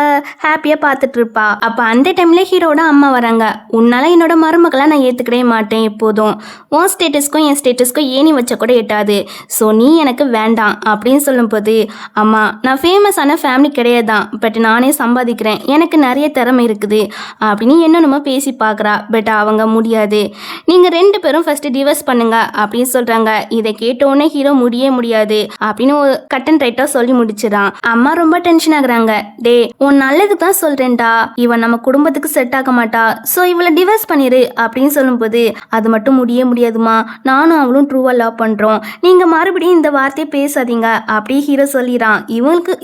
ஹாப்பியா பார்த்துட்டு இருப்பா. அப்ப அந்த டைம்ல ஹீரோட அம்மா வராங்க. உன்னால என்னோட மருமகளை நான் ஏத்துக்கவே மாட்டேன், எப்போதும் உன் ஸ்டேட்டஸ்க்கும் என் ஸ்டேட்டஸ்க்கும் ஏனி வச்ச கூட எட்டாது, ஸோ நீ எனக்கு வேண்டாம் அப்படின்னு சொல்லும் போது அம்மா நான் ஃபேமஸான ஃபேமிலி கிடையாதான், பட் நானே சம்பாதிக்கிறேன், எனக்கு நிறைய திறமை இருக்குது அப்படின்னு என்னென்னமோ பேசி பார்க்குறா. பட் அவங்க முடியாது, நீங்க 2 பேரும் ஃபர்ஸ்ட் டிவோர்ஸ் பண்ணுங்க அப்படின்னு சொல்றாங்க. இதை கேட்டோன்னே ஹீரோ முடியாது அப்படின்னு கட் அண்ட் ரைட்டா சொல்லி முடிச்சிடான். அம்மா ரொம்ப டென்ஷன் ஆகுறாங்க. டே உன் நல்லதுக்கு தான் சொல்றேன்டா, இவன் நம்ம குடும்பத்துக்கு செட் ஆக மாட்டா, சோ இவளை டிவோர்ஸ் பண்ணிரு அப்படின்னு சொல்லும் போது அது மட்டும் முடியாதுமா, நானும் அவளும் ட்ரூவா லவ் பண்றோம், நீங்க மறுபடியும் இந்த வார்த்தையை பேசாதீங்க அப்படி ஹீரோ சொல்லிடான்.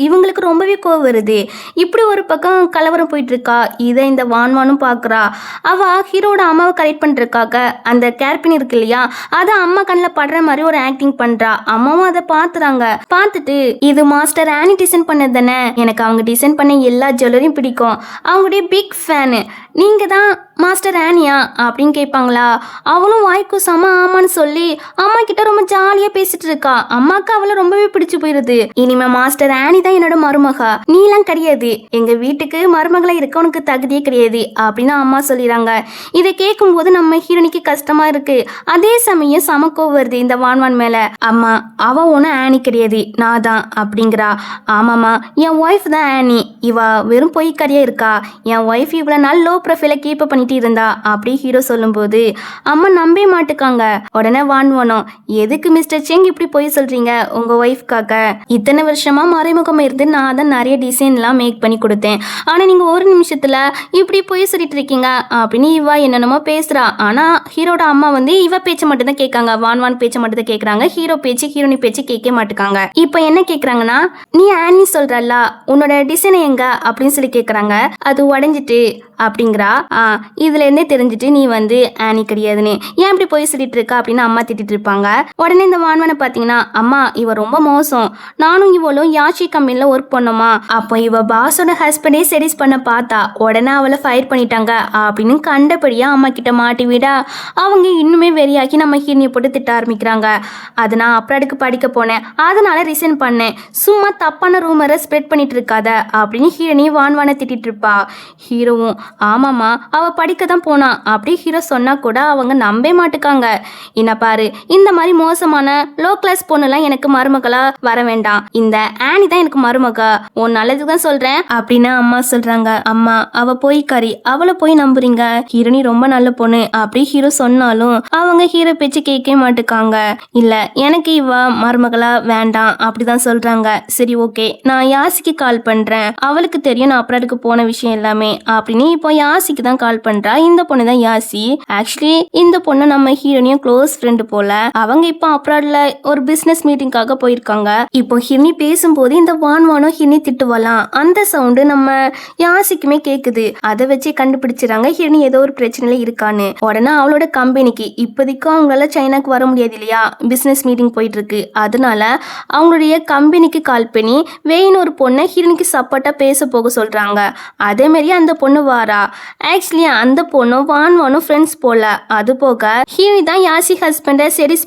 இவங்களுக்கு ரொம்பவே கோவம் வருது. இப்படி ஒரு பக்கம் பக்கம் கலவரம் போயிட்டு இருக்கா. இதை இந்த வான்வானும் பாக்குறா. அவ ஹீரோட அம்மாவை கரெக்ட் பண்றதுக்காக அந்த கேர்பின் இருக்கு இல்லையா, அதை அம்மா கண்ணில் படுற மாதிரி ஒரு ஆக்டிங் பண்றா. அம்மாவும் அதை பாத்துறாங்க. பார்த்துட்டு இது மாஸ்டர் ஆனி டிசைன் பண்ணது தானே, எனக்கு அவங்க டிசைன் பண்ண எல்லா ஜுவல்லரியும் பிடிக்கும், அவங்களுடைய பிக் ஃபேனு, நீங்க தான் மாஸ்டர் ஆனியா அப்படின்னு கேட்பாங்களா. அவளும் வாய்க்கு சம ஆமான்னு சொல்லி அம்மா கிட்ட ரொம்ப ஜாலியா பேசிட்டு இருக்கா. அம்மாக்கு அவளை ரொம்பவே பிடிச்சு போயிருது. இனிமே மாஸ்டர் ஆனி தான் என்னோட மருமகா, நீலாம் கிடையாது, எங்க வீட்டுக்கு மருமகளா இருக்க உனக்கு தகுதியே கிடையாது அப்படின்னு அம்மா சொல்லிடுறாங்க. இதை கேட்கும் போது நம்ம ஹீரோனிக்கு கஷ்டமா இருக்கு. அதே சமயம் சமக்கோ வருது இந்த வான்வான் மேல. அம்மா அவ ஒன்னும் ஆனி கிடையாது, நான் தான் அப்படிங்கிறா. ஆமாமா, என் ஒய்ஃப் தான் ஆனி, இவ வெறும் பொய்க்கறியா இருக்கா, என் ஒய்ஃப் இவ்வளவு நாள் லோ ப்ரொஃபைல கீப் பண்ணிட்டு இருந்தா அப்படி ஹீரோ சொல்லும்போது அம்மா நம்பவே மாட்டுக்காங்க. உடனே வான்வானோம், எதுக்கு மிஸ்டர் செங் இப்படி போய் சொல்றீங்க, உங்க ஒய்ஃப்காக இத்தனை வருஷமா மறைமுகமா இருந்து நான் தான் நிறைய டிசைன்லாம் மேக் பண்ணி கொடுத்தேன், ஆனா நீங்க ஒரு நிமிஷத்துல இப்படி போய் சொல்லிட்டு இருக்கீங்க அப்படின்னு இவ என்னென்னமோ பேசுறா. ஆனா ஹீரோட அம்மா வந்து இவ பேச்ச மட்டும் தான் கேட்காங்க, வான்வான் பேச்ச மட்டும் தான் கேட்கறாங்க. ஹீரோ பேச்சு ஹீரோனி பேச்சு கேட்க மாட்டுக்காங்க. இப்ப என்ன கேட்கறாங்கன்னா, நீ ஆனி சொல்றல்ல, உன்னோட டிசைன் எங்க அப்படின்னு சொல்லி கேட்கறாங்க. அது உடஞ்சிட்டு அப்படிங்கிறா. இதுல இருந்தே தெரிஞ்சுட்டு நீ வந்து ஆனி கிடையாதுன்னு ஏன் இப்படி போய் சொல்லிட்டு இருக்கா அப்படின்னு அம்மா திட்டிட்டு இருப்பாங்க. உடனே இந்த வான்வானை பாத்தீங்கன்னா, அம்மா இவ ரொம்ப மோசம், நானும் இவளும் யாஷி கம்பெனில ஒர்க் பண்ணோமா, அப்போ இவ பாஸோட ஹஸ்பண்டே செடிஸ் பண்ண பார்த்தா, உடனே அவளை ஃபயர் பண்ணிட்டாங்க அப்படின்னு கண்டபடியா அம்மா கிட்ட மாட்டி விட அவங்க இன்னுமே வெறியாக்கி நம்ம ஹீரோனியை போட்டு திட்ட ஆரம்பிக்கிறாங்க. அது நான் அப்ராடுக்கு படிக்க போனேன், அதனால ரிசைன் பண்ணேன், சும்மா தப்பான ரூமரை ஸ்ப்ரெட் பண்ணிட்டு இருக்காத அப்படின்னு ஹீரோனி வான்வானை திட்டிட்டு இருப்பா. ஹீரோவும் ஆமாமா அவ படிக்க தான் போனா அப்படி ஹீரோ சொன்னா கூட அவங்க நம்பவே மாட்டுக்காங்க. என்ன பாரு, இந்த மாதிரி மோசமான லோ கிளாஸ் பொண்ணுலாம் எனக்கு மருமகளா வர வேண்டாம், இந்த ஆனி தான் எனக்கு மருமகா, உன் நல்லதுக்கு தான் சொல்றேன் அப்படின்னு அம்மா சொல்றாங்க. அம்மா அவ போய்க்காரி, அவளை போய் நம்புறீங்க, ஹீரோனி ரொம்ப நல்ல பொண்ணு அப்படி ஹீரோ சொன்னாலும் அவங்க ஹீரோ பேச்சு கேட்க மாட்டுக்காங்க. இல்ல எனக்கு இவ மருமகளா வேண்டாம் அப்படிதான் சொல்றாங்க. சரி ஓகே, நான் யாசிக்கு கால் பண்றேன், அவளுக்கு தெரியும் நான் அப்ராடுக்கு போன விஷயம் எல்லாமே அப்படின்னு இப்போ யாசிக்கு தான் கால் பண்றா. இந்த பொண்ணு தான் யாசி. ஆக்சுவலி இந்த பொண்ணு நம்ம ஹீரோனியும் க்ளோஸ் ஃப்ரெண்டு போல. அவங்க இப்போ அப்ராட்ல ஒரு பிசினஸ் மீட்டிங்காக போயிருக்காங்க. இப்போ ஹிர்னி பேசும்போது இந்த வான்வானும் ஹிர்னி திட்டுவலாம், அந்த சவுண்டு நம்ம யாசிக்குமே கேக்குது. அதை வச்சு கண்டுபிடிச்சிடறாங்க ஹிர்னி ஏதோ ஒரு பிரச்சனையில இருக்கான்னு. உடனே அவளோட கம்பெனிக்கு இப்போதைக்கும் அவங்களால சைனாக்கு வர முடியாது இல்லையா, பிசினஸ் மீட்டிங் போயிட்டு இருக்கு, அதனால அவங்களுடைய கம்பெனிக்கு கால் பண்ணி வேணும் ஒரு பொண்ணை ஹிர்னிக்கு சப்போர்ட்டா பேச போக சொல்றாங்க. அதே மாதிரி அந்த பொண்ணு வாரா. ஆக்சுவலி அந்த பொண்ணும் வான்வானும் ஃப்ரெண்ட்ஸ் போல. அது போக ஹீரோனி தான் யாசி ஹஸ்பண்டை செடிஸ்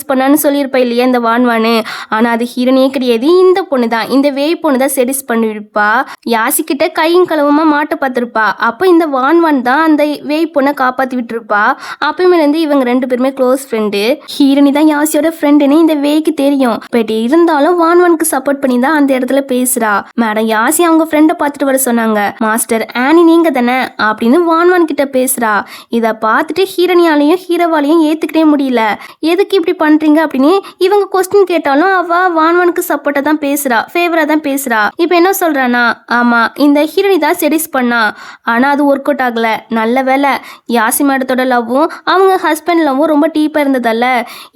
பண்ணான்னு சொல்லியிருப்பா இல்லையா இந்த வான்வானு, ஆனா அது ஹீரோனியே கிடையாது, இந்த பொண்ணு தான், இந்த வேய் பொண்ணு தான் செடிஸ் பண்ணிருப்பா. யாசி கிட்ட கையும் களவுமா மாட்ட பார்த்திருப்பா. அப்போ இந்த வான்வான் தான் அந்த வேய் பொண்ணை காப்பாத்தி விட்டுருப்பா. அப்பயுமே இருந்து இவங்க ரெண்டு பேருமே க்ளோஸ் ஃப்ரெண்டு. ஹீரோனி தான் யாசியோட ஃப்ரெண்டுன்னு இந்த வேய்க்கு தெரியும். பட் இருந்தாலும் வான்வானுக்கு சப்போர்ட் பண்ணி தான் அந்த இடத்துல பேசுறா. மேடம் யாசி அவங்க ஃப்ரெண்டை பார்த்துட்டு வர சொன்னாங்க, மாஸ்டர் ஆனி நீங்க தானே அப்படின்னு வான்வான் கிட்ட பேசுறா. இதை பார்த்துட்டு ஹீரோனியாலையும் ஹீரோவாலையும் ஏத்துக்கிட்டே முடியல. எதுக்கு இப்படி பண்றீங்க அப்படின்னு இவங்க கொஸ்டின் கேட்டாலும் அவ வான்வானுக்கு சப்போர்ட்டா தான் பேசுறா, ஃபேவரா தான் பேசுறா. இப்ப என்ன சொல்றானா, ஆமா இந்த ஹீரோனி தான் செடிஸ் பண்ணா, ஆனா அது ஒர்க் அவுட் ஆகல, நல்ல வேலை யாசி மேடத்தோட லவ்வும் அவங்க ஹஸ்பண்ட் லவ்வும் ரொம்ப டீப்பா இருந்ததல்ல,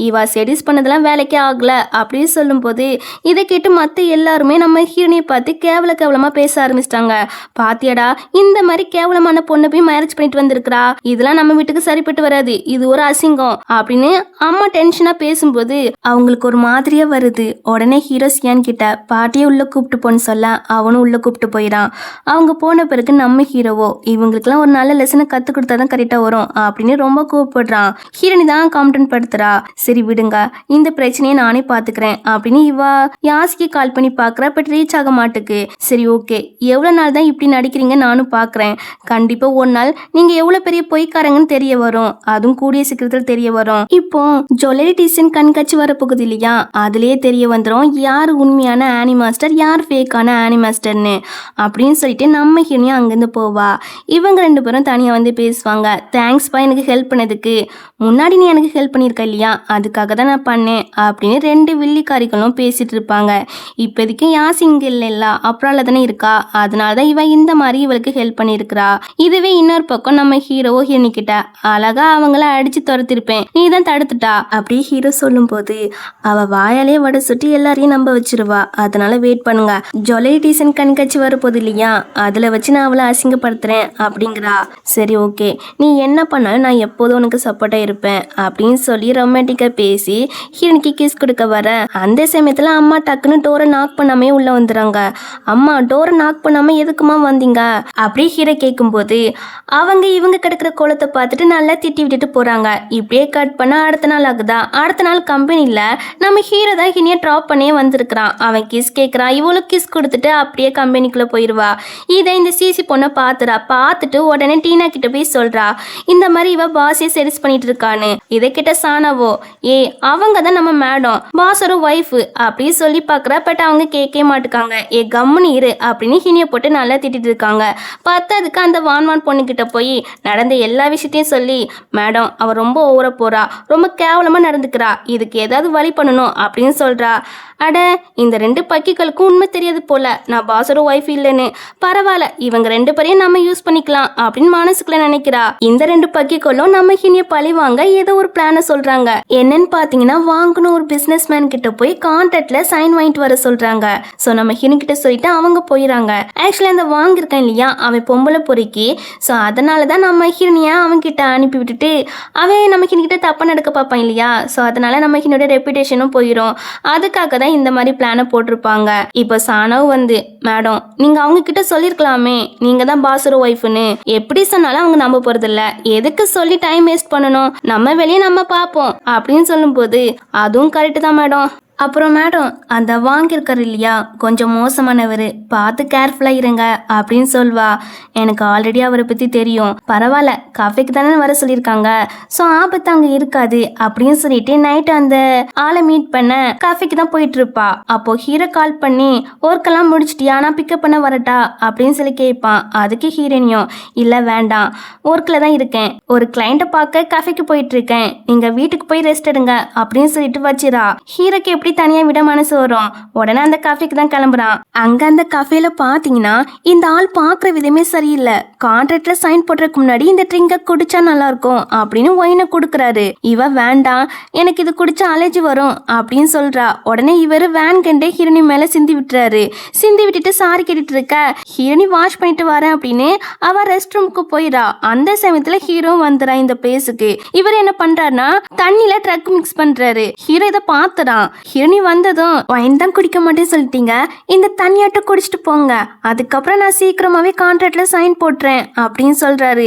இவ செடிஸ் பண்ணதெல்லாம் வேலைக்கே ஆகல அப்படின்னு சொல்லும் போது இதை கேட்டு மத்த எல்லாருமே நம்ம ஹீரோனியை பார்த்து கேவலமா பேச ஆரம்பிச்சிட்டாங்க. பாத்தியடா இந்த மாதிரி கேவலமான பொண்ணை போய் மேரேஜ் பண்ணிட்டு வந்திருக்கிறா, இதெல்லாம் நம்ம வீட்டுக்கு சரிப்பட்டு வராது, இது ஒரு அசிங்கம் அப்படின்னு அம்மா டென்ஷனா பேசும்போது அவங்களுக்கு ஒரு மாதிரியா வருது. உடனே ஹீரோ சியான் கிட்ட பாட்டியை உள்ள கூப்பிட்டு போன்னு சொல்ல அவனும் உள்ள கூப்பிட்டு போயிடான். அவங்க போன பிறகு நம்ம ஹீரோவோ இவங்களுக்குலாம் ஒரு நல்ல லெசனை கத்து கொடுத்தாதான் கரெக்டா வரும் அப்படின்னு ரொம்ப கூப்பிடுறான். ஹீரோனி தான் காம்டன் படுத்துறா. சரி விடுங்க, இந்த பிரச்சனையை நானே பாத்துக்கிறேன் அப்படின்னு இவா யாசிக்கு கால் பண்ணி பாக்குறா. பட் ரீச் ஆக மாட்டுக்கு. சரி ஓகே, எவ்வளவு நாள் தான் இப்படி நடிக்கிறீங்க நானும் பாக்குறேன், கண்டிப்பா ஒரு நாள் நீங்க எவ்வளவு பெரிய பொய்க்காரங்கன்னு தெரிய வரும், அதுவும் கூடிய சீக்கிரத்தில் தெரிய வரும். இப்போ ஜுவல்லரி டிசைன் கண்காட்சி வரப்போகுது இல்லையா, அதுலயே தெரிய வந்துடும் யார் உண்மையான ஆனி மாஸ்டர் யார் ஃபேக்கான ஆனி மாஸ்டர்னு அப்படின்னு சொல்லிட்டு நம்ம ஹீரோனியும் அங்கிருந்து போவா. இவங்க ரெண்டு பேரும் தனியா வந்து பேசுவாங்க. தேங்க்ஸ்பா எனக்கு ஹெல்ப் பண்ணதுக்கு, முன்னாடி நீ எனக்கு ஹெல்ப் பண்ணியிருக்க இல்லையா, அதுக்காக தான் நான் பண்ணேன் அப்படின்னு ரெண்டு வில்லிக்காரிகளும் பேசிட்டு இருப்பாங்க. இப்போதைக்கு யாசி இங்க இல்ல அப்புறம் தானே இருக்கா, அதனாலதான் இவ இந்த மாதிரி இவளுக்கு ஹெல்ப் பண்ணிருக்கா. பண்ணியிருக்கிறா. இதுவே இன்னொரு பக்கம் நம்ம ஹீரோ ஹீரோனி கிட்ட அழகா அவங்கள அடிச்சு துரத்திருப்பேன், நீ தான் தடுத்துட்டா அப்படி ஹீரோ சொல்லும் போது அவ வாயாலே வடை சுட்டி எல்லாரையும் நம்ப வச்சிருவா. அதனால வெயிட் பண்ணுங்க, ஜொலை டீசன் கண்காட்சி வரப்போகுது இல்லையா, அதுல வச்சு நான் அவளை அசிங்கப்படுத்துறேன் அப்படிங்கிறா. சரி ஓகே, நீ என்ன பண்ணாலும் நான் எப்போதும் உனக்கு சப்போர்ட்டா இருப்பேன் அப்படின்னு சொல்லி ரொமான்டிக்கா பேசி ஹீரோனிக்கு கிஸ் கொடுக்க வர அந்த சமயத்துல அம்மா டக்குன்னு டோரை நாக் பண்ணாமே உள்ள வந்துடுறாங்க. அம்மா டோரை நாக் பண்ணாம எதுக்குமா வந்தீங்க அப்படி ஹீரோ கேட்கும்போது அவங்க இவங்க கிடக்குற கோலத்தை பார்த்துட்டு நல்லா திட்டி விட்டுட்டு போறாங்க. இப்படியே கட் பண்ண அடுத்த நாள் ஆகுதா. அடுத்த நாள் கம்பெனில நம்ம ஹீரோ தான் ஹினியை ட்ராப் பண்ணியே வந்திருக்கிறான். அவன் கிஸ் கேட்கறான், இவளும் கிஸ் கொடுத்துட்டு அப்படியே கம்பெனிக்குள்ள போயிடுவா. இதை இந்த சிசி பொண்ணை பார்த்துட்டு உடனே டீனா கிட்ட போய் சொல்றா, இந்த மாதிரி இவ பாஸே செரிஸ் பண்ணிட்டு இருக்கான்னு. இதை கிட்ட சானாவோ, அவங்க தான் நம்ம மேடம் பாஸோட ஒய்ஃப் அப்படி சொல்லி பாக்குறா. பட் அவங்க கேட்கவே மாட்டுக்காங்க. கம்முன்னு இரு அப்படின்னு ஹினியை போட்டு நல்லா திட்டிட்டு இருக்காங்க. பத்தாதுக்கு அந்த வான் பொண்ணுகிட்ட போய் நடந்த எல்லா விஷயத்தையும் சொல்லி, மேடம் அவ ரொம்ப ஓவர போறா, ரொம்ப கேவலமா நடந்துக்கிறா, இதுக்கு ஏதாவது வழி பண்ணணும் அப்படின்னு சொல்றா. அட இந்த 2 பக்கிகளுக்கும் உண்மை தெரியாது போல, நான் பாஸோட ஒய்ஃப் இல்லைன்னு. பரவாயில்ல, இவங்க 2 பேரையும் நம்ம யூஸ் பண்ணிக்கலாம் அப்படின்னு மனசுக்குள்ள நினைக்கிறா. இந்த 2 பக்கிகளும் நம்ம ஹினியை பழி வாங்க ஏதோ ஒரு பிளான சொல்றாங்க. என்னன்னு பாத்தீங்கன்னா, வாங்கணும் ஒரு பிசினஸ் மேன் கிட்ட போய் கான்ட்ராக்ட்ல சைன் வாங்கிட்டு வர சொல்றாங்க. ஸோ நம்ம ஹினி கிட்ட சொல்லிட்டு அவங்க போயிடறாங்க. ஆக்சுவலி அந்த வாங்கியிருக்கான் இல்லையா, அவன் பொம்பளை பொறுக்கி. ஸோ அதனால தான் நம்ம ஹினியை அவன் கிட்ட அனுப்பி விட்டுட்டு அவன் நம்ம ஹினி கிட்ட தப்பா நடக்க பார்ப்பான் இல்லையா. ஸோ அதனால நம்ம ஹினியோட ரெப்புடேஷனும் போயிடும். அதுக்காக தான் இந்த மாதிரி பிளானை போட்டிருப்பாங்க. இப்போ சானவ் வந்து, மேடம் நீங்க அவங்க கிட்ட சொல்லிருக்கலாமே நீங்க தான் பாஸோட ஒய்ஃப்னு. எப்படி சொன்னாலும் அவங்க நம்ப போறது இல்ல, எதுக்கு சொல்லி டைம் வேஸ்ட் பண்ணணும், நம்ம வெளியே நம்ம பார்ப்போம் அப்படின்னு சொல்லும் போது அதுவும் கரெக்ட் தான் மேடம். அப்புறம் மேடம் அந்த வாங்கியிருக்காரு இல்லையா, கொஞ்சம் மோசமானவர், பார்த்து கேர்ஃபுல்லாக இருங்க அப்படின்னு சொல்வா. எனக்கு ஆல்ரெடி அவரை பற்றி தெரியும், பரவாயில்ல காஃபிக்கு தானே வர சொல்லியிருக்காங்க, ஸோ ஆபத்து அங்கே இருக்காது அப்படின்னு சொல்லிட்டு நைட்டு அந்த ஆளை மீட் பண்ண காஃபிக்கு தான் போயிட்டு இருப்பா. அப்போ ஹீரோ கால் பண்ணி ஒர்க்கெல்லாம் முடிச்சிட்டியா, நான் பிக்கப் பண்ண வரட்டா அப்படின்னு சொல்லி கேட்பான். அதுக்கு ஹீரோனியும், இல்லை வேண்டாம் ஒர்க்கில் தான் இருக்கேன், ஒரு கிளைண்ட்டை பார்க்க காஃபிக்கு போயிட்டு இருக்கேன், நீங்கள் வீட்டுக்கு போய் ரெஸ்ட் எடுங்க அப்படின்னு சொல்லிட்டு வச்சிரா. ஹீரோக்கு எப்படி தனியா விட மனசு வரும். உடனே அந்த காஃபிக்கு தான் கிளம்புறான். அங்க அந்த காஃபில பாத்தீங்கன்னா இந்த ஆள் பாக்குற விதமே சரியில்லை. கான்ட்ராக்ட்ல சைன் போடுறதுக்கு முன்னாடி இந்த ட்ரிங்க குடிச்சா நல்லா இருக்கும் அப்படின்னு ஒயினை கொடுக்குறாரு. இவ வேண்டாம் எனக்கு இது குடிச்சா அலர்ஜி வரும் அப்படின்னு சொல்றா. உடனே இவரு வேன் கண்டே ஹீரோனி மேல சிந்தி விட்டுறாரு. சிந்தி விட்டுட்டு சாரி கேட்டுட்டு இருக்க, ஹீரோனி வாஷ் பண்ணிட்டு வரேன் அப்படின்னு அவ ரெஸ்ட் ரூமுக்கு போயிடா. அந்த சமயத்துல ஹீரோ வந்துடா இந்த பிளேஸுக்கு. இவர் என்ன பண்றாருன்னா தண்ணில ட்ரக் மிக்ஸ் பண்றாரு. ஹீரோ இதை பாத்துறான். ஹீரோனி வந்ததும் வைன் தான் குடிக்க மாட்டேன்னு சொல்லிட்டீங்க, இந்த தண்ணியாட்டம் குடிச்சிட்டு போங்க, அதுக்கப்புறம் நான் சீக்கிரமாவே கான்ட்ராக்ட்ல சைன் போட்டுறேன் அப்படின்னு சொல்றாரு.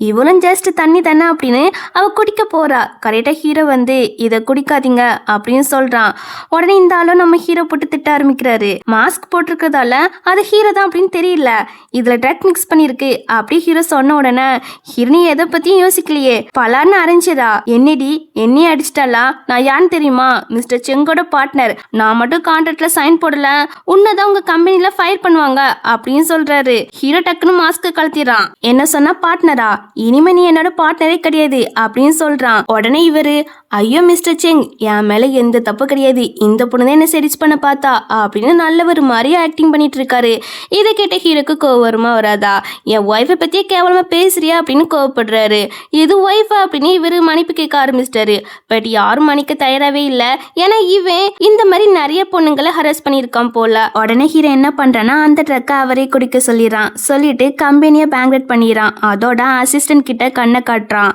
இவளும் ஜஸ்ட் தண்ணி தானே அப்படின்னு அவ குடிக்க போறா. கரெக்டா ஹீரோ வந்து இதை குடிக்காதீங்க அப்படின்னு சொல்றான். உடனே இந்த ஆளும் நம்ம ஹீரோ போட்டு திட்ட ஆரம்பிக்கிறாரு. மாஸ்க் போட்டிருக்கிறதால அது ஹீரோ தான் அப்படின்னு தெரியல, இதுல ட்ரக் மிக்ஸ் பண்ணிருக்கு அப்படி ஹீரோ சொன்ன உடனே ஹீரோனி எதை பத்தியும் யோசிக்கலையே பலான்னு அரைஞ்சிரா. என்னடி என்னையே அடிச்சிட்டாலா, நான் யான்னு தெரியுமா, மிஸ்டர் செங்கோட பார்ட்னர், நான் மட்டும் கான்ட்ராக்ட்ல சைன் போடல உன்னதான் உங்க கம்பெனில ஃபயர் பண்ணுவாங்க அப்படின்னு சொல்றாரு. ஹீரோ டக்குன்னு மாஸ்க் கழட்டிடுறான். என்ன சொன்னா பார்ட்னரா, இனிமே நீ என்னோட பார்ட்னரே கிடையாது அப்படின்னு சொல்றான். உடனே இவரு, ஐயோ மிஸ்டர் செங் என் மேல எந்த தப்பு கிடையாது, இந்த பொண்ணு என்ன செரிச் பண்ண பார்த்தா அப்படின்னு நல்லவர் மாதிரி ஆக்டிங் பண்ணிட்டு இருக்காரு. இதை கேட்ட ஹீரோக்கு கோவம் வருமா வராதா, என் ஒய்ஃபை பத்தியே கேவலமா பேசுறியா அப்படின்னு கோவப்படுறாரு. இது ஒய்ஃபா அப்படின்னு இவரு மன்னிப்பு கேட்க ஆரம்பிச்சிட்டாரு. பட் யாரும் மன்னிக்க தயாராகவே இல்லை. ஏன்னா இவன் இந்த மாதிரி நிறைய பொண்ணுங்களை ஹரஸ் பண்ணியிருக்கான் போல. உடனே ஹீரோ என்ன பண்றான்னா அந்த ட்ரக்கை அவரே குடிக்க சொல்லிடுறான். சொல்லிட்டு கம்பெனியை பேங்க்ரட் பண்ணிடுறான். அதோட அசிஸ்டன்ட் கிட்ட கண்ணை காட்டுறான்,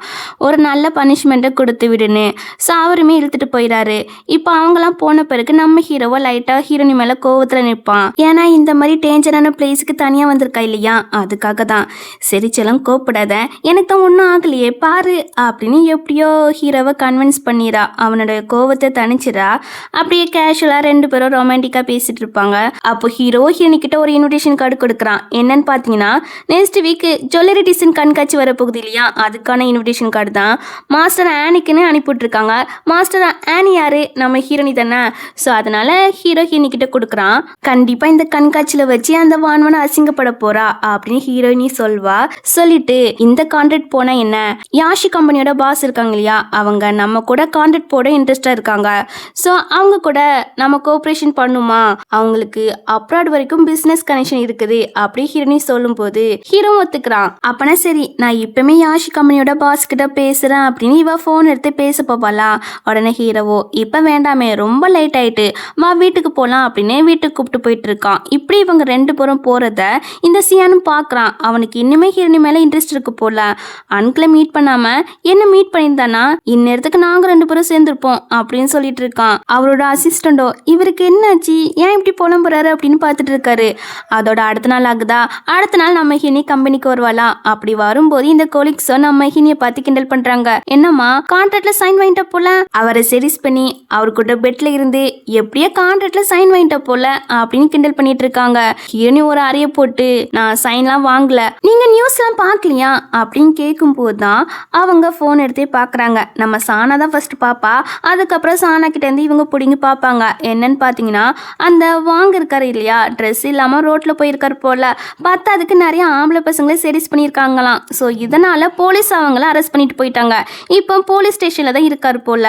ஒரு நல்ல பனிஷ்மெண்ட்டை கொடுத்து விடுன்னு. ஸோ அவருமே இழுத்துட்டு போயிடாரு. இப்போ அவங்களாம் போன பிறகு நம்ம ஹீரோவை லைட்டா ஹீரோனி மேல கோவத்துல நிற்பான். ஏன்னா இந்த மாதிரி டேஞ்சரான பிளேஸுக்கு தனியா வந்திருக்கா இல்லையா, அதுக்காக தான். சரி செல்லம் கோப்படாத, எனக்கு தான் ஒன்றும் ஆகலையே பாரு அப்படின்னு எப்படியோ ஹீரோவை கன்வின்ஸ் பண்ணிடுறா. அவனோட கோவத்தை தணிச்சிடா. அப்படியே கேஷுவலா 2 பேரும் ரொமான்டிக்கா பேசிட்டு இருப்பாங்க. அப்போ ஹீரோ ஹீரோனி கிட்ட ஒரு இன்விடேஷன் கார்டு கொடுக்குறான். என்னன்னு பாத்தீங்கன்னா நெக்ஸ்ட் வீக் ஜுவல்லரி டிசைன் கண்காட்சி வரப்போகுது இல்லையா, அதுக்கான இன்விடேஷன் கார்டு தான் மாஸ்டர் ஆனிக்குன்னு அனுப்பிவிட்டுருக்காங்க. மாஸ்டர் ஆனி யாரு, நம்ம ஹீரோனி தானே. ஸோ அதனால ஹீரோ ஹீரோனி கிட்ட கொடுக்குறான். கண்டிப்பா இந்த கண்காட்சியில வச்சு அந்த வான்வனை அசிங்கப்பட போறா அப்படின்னு ஹீரோயினி சொல்வா. சொல்லிட்டு இந்த கான்ட்ராக்ட் போனா என்ன, யாஷி கம்பெனியோட பாஸ் இருக்காங்க இல்லையா, அவங்க நம்ம கூட கான்ட்ராக்ட் போட இன்ட்ரெஸ்டா இருக்காங்க. ஸோ அவங்க கூட நம்ம கோஆபரேஷன் பண்ணுமா, அவங்களுக்கு அப்ராட் வரைக்கும் பிசினஸ் கனெக்ஷன் இருக்குது அப்படி ஹீரோனி சொல்லும் போது ஹீரோ ஒத்துக்கிறான். அப்பனா சரி நான் இப்பவுமே யாஷி கம்பெனியோட பாஸ் கிட்ட பேசுறேன் அப்படின்னு இவ போன் எடுத்து பேச போவாளாம். உடனே ஹீரோவோ இப்ப வேண்டாமே ரொம்ப லேட் ஆயிட்டு வா வீட்டுக்கு போலாம் அப்படின்னு வீட்டுக்கு கூப்பிட்டு போயிட்டு இருக்கான். இப்படி இவங்க ரெண்டு பேரும் போறத இந்த சியானும் பாக்குறான். அவனுக்கு இன்னுமே ஹீரோனி மேல இன்ட்ரெஸ்ட் இருக்கு போல. அன்கிளை மீட் பண்ணாம என்ன மீட் பண்ணியிருந்தானா இந்நேரத்துக்கு நாங்க ரெண்டு பேரும் சேர்ந்துருப்போம் அப்படின்னு சொல்லிட்டு இருக்கான். அவரோட அசிஸ்டண்டோ இவருக்கு என்னாச்சு ஏன் இப்படி புலம் போறாரு அப்படின்னு பார்த்துட்டு இருக்காரு. அதோட அடுத்த நாள் ஆகுதா, அடுத்த நாள் நம்ம ஹினி கம்பெனிக்கு வருவாளாம். அப்படி வரும்போது இந்த கொலிக்ஸோ நம்ம ஹினியை பார்த்து கிண்டல் பண்றாங்க. என்னம்மா கான்ட்ராக்ட்ல சைன் வாங்கிட்ட போல, அவரை செரிஸ் பண்ணி அவர் கூட பெட்ல இருந்து எப்படியோ கான்ட்ராக்ட்ல சைன் வாங்கிட்ட போல அப்படின்னு கிண்டல் பண்ணிட்டு இருக்காங்க. ஹினி ஒரு அறைய போட்டு நான் சைன்லாம் வாங்கல, நீங்க நியூஸ்லாம் பார்க்கலையா அப்படின்னு கேட்கும் போதுதான் அவங்க போன் எடுத்தே பாக்குறாங்க. நம்ம சானா தான் ஃபர்ஸ்ட் பாப்பா, அதுக்கப்புறம் சானா கிட்ட இருந்து இவங்க பிடிங்கி பார்ப்பாங்க. என்னன்னு பார்த்தீங்கன்னா அந்த வாங்க இருக்காரு இல்லையா, ட்ரெஸ் இல்லாமல் ரோட்டில் போயிருக்காரு போல. பார்த்தா அதுக்கு நிறைய ஆம்பளை பசங்களே செரிஸ் பண்ணியிருக்காங்களாம். ஸோ இதனால போலீஸ் அவங்கள அரெஸ்ட் பண்ணிட்டு போயிட்டாங்க. இப்போ போலீஸ் ஸ்டேஷனில் தான் இருக்காரு போல.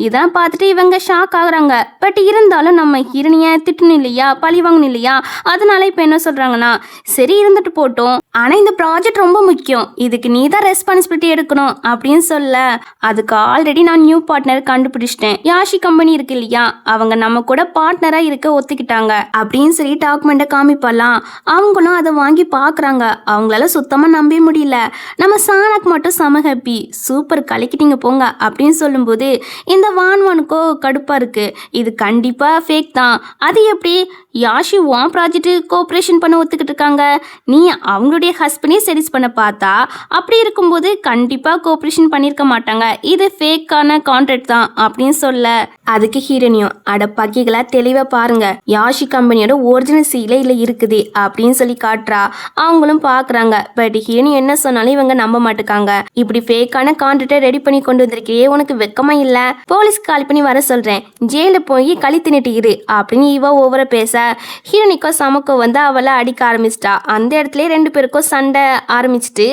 இதெல்லாம் பார்த்துட்டு இவங்க ஷாக் ஆகுறாங்க. பட் இருந்தாலும் நம்ம ஹீரோனியை திட்டணும் இல்லையா, பழி வாங்கணும் இல்லையா, அதனால இப்போ என்ன சொல்றாங்கன்னா சரி இருந்துட்டு போட்டோம், ஆனால் இந்த ப்ராஜெக்ட் ரொம்ப முக்கியம், இதுக்கு நீ தான் ரெஸ்பான்சிபிலிட்டி எடுக்கணும் அப்படின்னு சொல்ல அதுக்கு ஆல்ரெடி நான் நியூ பார்ட்னர் கண்டுபிடிச்சிட்டேன், யாஷி கம்பெனி இருக்கு இல்லையா, அவங்க நம்ம கூட பார்ட்னரா இருக்க ஒத்துக்கிட்டாங்க அப்படின்னு சொல்லி டாக்குமெண்ட்டை காமிப்பலாம். அவங்களும் அதை வாங்கி பார்க்குறாங்க. அவங்களால சுத்தமாக நம்பவே முடியல. நம்ம சானாக்கு மட்டும் செம ஹாப்பி, சூப்பர் கலக்கிட்டீங்க போங்க அப்படின்னு சொல்லும்போது இந்த வான்வானுக்கோ கடுப்பாக இருக்கு. இது கண்டிப்பாக ஃபேக் தான், அது எப்படி யாஷி வான் ப்ராஜெக்ட் கோஆப்ரேஷன் பண்ண ஒத்துக்கிட்டு இருக்காங்க, நீ அவங்களுடைய ஹஸ்பண்டே செரிஸ் பண்ண பார்த்தா, அப்படி இருக்கும்போது கண்டிப்பாக கோஆப்ரேஷன் பண்ணியிருக்க மாட்டாங்க, இது ஃபேக்கான கான்ட்ராக்ட் தான் அப்படின்னு சொல்ல அதுக்கு ஹீரோனியும் அட பக்கிகளா தெளிவாக பாருங்க, யாஷி கம்பெனியோட ஒரிஜினல் சீலே இல்லை இருக்குது அப்படின்னு சொல்லி காட்டுறா. அவங்களும் பார்க்குறாங்க. பட் ஹீரோனி என்ன சொன்னாலும் இவங்க நம்ப மாட்டுக்காங்க. இப்படி ஃபேக்கான கான்ட்ராக்டை ரெடி பண்ணி கொண்டு வந்திருக்கியே, உனக்கு வெக்கமா இல்லை, போலீஸ் கால் பண்ணி வர சொல்கிறேன், ஜெயிலில் போய் களி தின்னுட்டு இரு அப்படின்னு இவ ஒவ்வொரு பேச ஹீரோனிக்கோ சமக்கோ வந்து அவளை அடிக்க ஆரம்பிச்சிட்டா. அந்த இடத்துல ரெண்டு பேருக்கும் சண்டை ஆரம்பிச்சுட்டு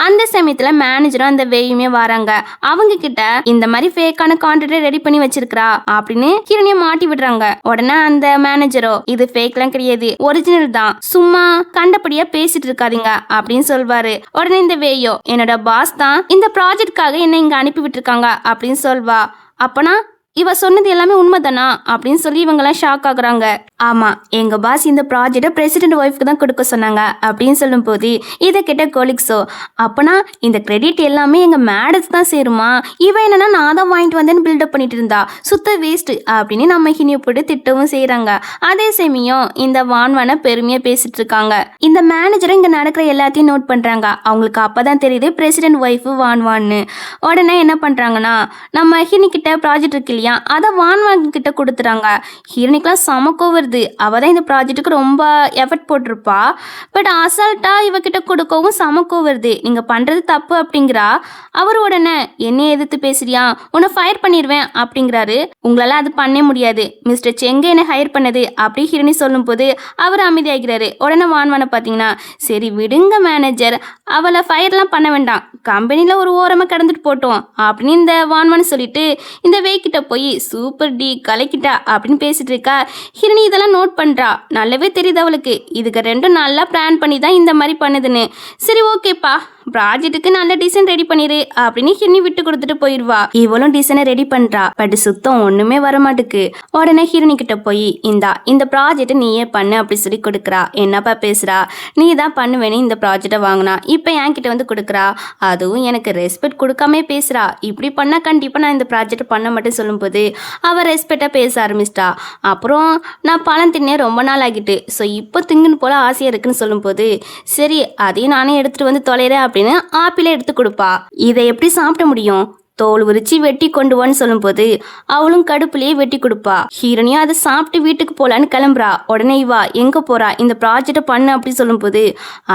அந்த சமயத்தில் மேனேஜரும் அந்த வேயுமே வராங்க. அவங்க கிட்ட இந்த மாதிரி ஃபேக்கான கான்ட்ராக்டை ரெடி பண்ணி வச்சிருக்கா அப்படின்னு ஹீரோனியை மாட்டி விடுறாங்க. உடனே அந்த மேனேஜரோ இது ஃபேக்லாம் கிடையாது, ஒரிஜினல் தான், சும்மா கண்டபடியா பேசிட்டு இருக்காதீங்க அப்படின்னு சொல்வாரு. உடனே இந்த வேயோ என்னோட பாஸ் தான் இந்த ப்ராஜெக்ட்காக என்ன இங்க அனுப்பி விட்டுருக்காங்க அப்படின்னு சொல்வா. அப்பனா இவ சொன்னது எல்லாமே உண்மைதானா அப்படின்னு சொல்லி இவங்கெல்லாம் ஷாக் ஆகுறாங்க. ஆமா எங்க பாஸ் இந்த ப்ராஜெக்டை பிரசிடென்ட் ஒய்ஃப்க்கு தான் கொடுக்க சொன்னாங்க அப்படின்னு சொல்லும் போது இதை கேட்ட கொலிக்ஸோ அப்பனா இந்த கிரெடிட் எல்லாமே எங்க மேடத்துக்கு தான் சேருமா, இவன் என்னன்னா நான் தான் வாங்கிட்டு வந்தேன்னு பில்டப் பண்ணிட்டு இருந்தா, சுத்த வேஸ்ட் அப்படின்னு நம்ம ஹினியை போட்டு திட்டவும் செய்யறாங்க. அதே சமயம் இந்த வான்வான பெருமையா பேசிட்டு இருக்காங்க. இந்த மேனேஜரும் இங்க நடக்கிற எல்லாத்தையும் நோட் பண்றாங்க. அவங்களுக்கு அப்பதான் தெரியுது பிரசிடென்ட் ஒய்ஃப் வான்வான்னு. உடனே என்ன பண்றாங்கன்னா நம்ம ஹினி கிட்ட ப்ராஜெக்ட் இருக்கு இல்லையா, அதை வான்வான் கிட்ட கொடுத்துறாங்க. ஹீரோனிக்கெல்லாம் சமக்கோ வருது, அவதான் இந்த ப்ராஜெக்ட்டுக்கு ரொம்ப எஃபர்ட் போட்டிருப்பா. பட் அசால்ட்டா இவகிட்ட கொடுக்கவும் சமக்கோ வருது, நீங்க பண்றது தப்பு அப்படிங்கிறா. அவர் உடனே என்னைய எதிர்த்து பேசுறியா, உன்னை ஃபயர் பண்ணிடுவேன் அப்படிங்கிறாரு. உங்களால அது பண்ண முடியாது, மிஸ்டர் செங்க என்ன ஹையர் பண்ணது அப்படி ஹீரோனி சொல்லும் போது அவர் அமைதியாகிறாரு. உடனே வான்வான பார்த்தீங்கன்னா சரி விடுங்க மேனேஜர், அவளை ஃபயர்லாம் பண்ண வேண்டாம், கம்பெனியில் ஒரு ஓரமாக கிடந்துட்டு போட்டோம் அப்படின்னு இந்த வான்வான்னு சொல்லிட்டு இந்த வேக்கிட்ட போய் சூப்பர் டி கலக்கிட்டா அப்படின்னு பேசிட்டு இருக்கா. ஹிரணி இதெல்லாம் நோட் பண்றா. நல்லாவே தெரியுது அவளுக்கு இதுக்கு ரெண்டும் நல்லா பிளான் பண்ணி தான் இந்த மாதிரி பண்ணுதுன்னு. சரி ஓகேப்பா ப்ராஜெக்ட்டுக்கு நல்ல டிசைன் ரெடி பண்ணிரு அப்படின்னு ஹிரணி விட்டு கொடுத்துட்டு போயிடுவா. இவளும் டிசைனை ரெடி பண்றா. பட் சுத்தம் ஒண்ணுமே வர மாட்டுக்கு. உடனே ஹிரணி கிட்ட போய் இந்த ப்ராஜெக்ட் நீயே பண்ணு அப்படி சொல்லி கொடுக்குறா. என்னப்பா பேசுறா, நீ தான் பண்ணுவேன்னு இந்த ப்ராஜெக்டை வாங்கினா, இப்போ என்கிட்ட வந்து கொடுக்குறா, அதுவும் எனக்கு ரெஸ்பெக்ட் கொடுக்காம பேசுறா. இப்படி பண்ணா கண்டிப்பா நான் இந்த ப்ராஜெக்ட் பண்ண மாட்டேன்னு சொல்லும்போது அவ ரெஸ்பெக்டா பேச ஆரம்பிச்சிட்டா. அப்புறம் நான் பழம் தின்னே ரொம்ப நாள் ஆகிட்டு, ஸோ இப்போ திங்குன்னு போல ஆசையா இருக்குன்னு சொல்லும்போது சரி அதையும் நானே எடுத்துட்டு வந்து தொலைறேன் அப்படின்னு ஆப்பிளை எடுத்து கொடுப்பா. இதை எப்படி சாப்பிட முடியும், தோல் உரிச்சு வெட்டி கொண்டு வான்னு சொல்லும்போது அவளும் கடுப்புலயே வெட்டி கொடுப்பா. ஹீரோனியும் அதை சாப்பிட்டு வீட்டுக்கு போலான்னு கிளம்புறா. உடனே இவா எங்க போறா, இந்த ப்ராஜெக்டை பண்ணு அப்படி சொல்லும்போது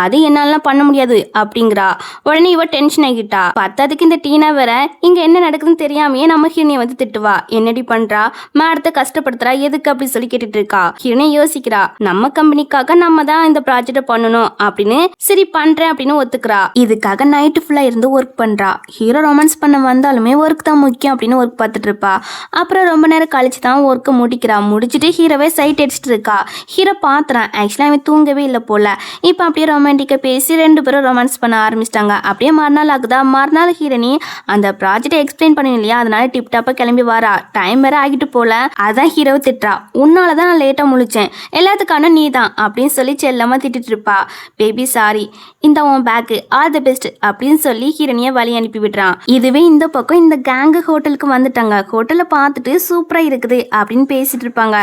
அது என்னாலாம் பண்ண முடியாது அப்படிங்கிறா. உடனே இவ டென்ஷன் ஆகிட்டா. பத்தாதுக்கு இந்த டீனா வேற இங்க என்ன நடக்குதுன்னு தெரியாமையே நம்ம ஹீரோனியை வந்து திட்டுவா. என்னடி பண்றா, மேடத்தை கஷ்டப்படுத்துறா எதுக்கு அப்படி சொல்லி கேட்டுட்டு இருக்கா. ஹீரோனி யோசிக்கிறா, நம்ம கம்பெனிக்காக நம்ம தான் இந்த ப்ராஜெக்டை பண்ணணும் அப்படின்னு. சரி பண்றேன் அப்படின்னு ஒத்துக்கிறா. இதுக்காக நைட்டு ஃபுல்லா இருந்து ஒர்க் பண்றா. ஹீரோ ரொமான்ஸ் பண்ண வந்தாலும் இருந்தாலுமே ஒர்க் தான் முக்கியம் அப்படின்னு ஒர்க் பார்த்துட்டு இருப்பா. அப்புறம் ரொம்ப நேரம் கழிச்சு தான் ஒர்க்கு முடிச்சுட்டு ஹீரோவே சைட் அடிச்சுட்டு இருக்கா. ஹீரோ பாத்துறான், ஆக்சுவலா அவன் தூங்கவே இல்லை போல. இப்போ அப்படியே ரொமான்டிக்கா பேசி ரெண்டு பேரும் ரொமான்ஸ் பண்ண ஆரம்பிச்சிட்டாங்க. அப்படியே மறுநாள் ஆகுதா. மறுநாள் ஹீரோனி அந்த ப்ராஜெக்டை எக்ஸ்பிளைன் பண்ணி இல்லையா, அதனால டிப் டாப்பா கிளம்பி வரா. டைம் வேற ஆகிட்டு போல. அதான் ஹீரோவை திட்டுறா, உன்னாலதான் நான் லேட்டா முழிச்சேன், எல்லாத்துக்கான நீ தான் அப்படின்னு சொல்லி செல்லமா திட்டிட்டு இருப்பா. பேபி சாரி, இந்த உன் பேக்கு, ஆல் தி பெஸ்ட் அப்படின்னு சொல்லி ஹீரோனியை வழி அனுப்பி விடுறான். இதுவே இந்த பக்கம் இந்த கேங்கு ஹோட்டலுக்கு வந்துட்டாங்க. ஹோட்டலை பார்த்துட்டு சூப்பரா இருக்குது அப்படின்னு பேசிட்டு இருப்பாங்க.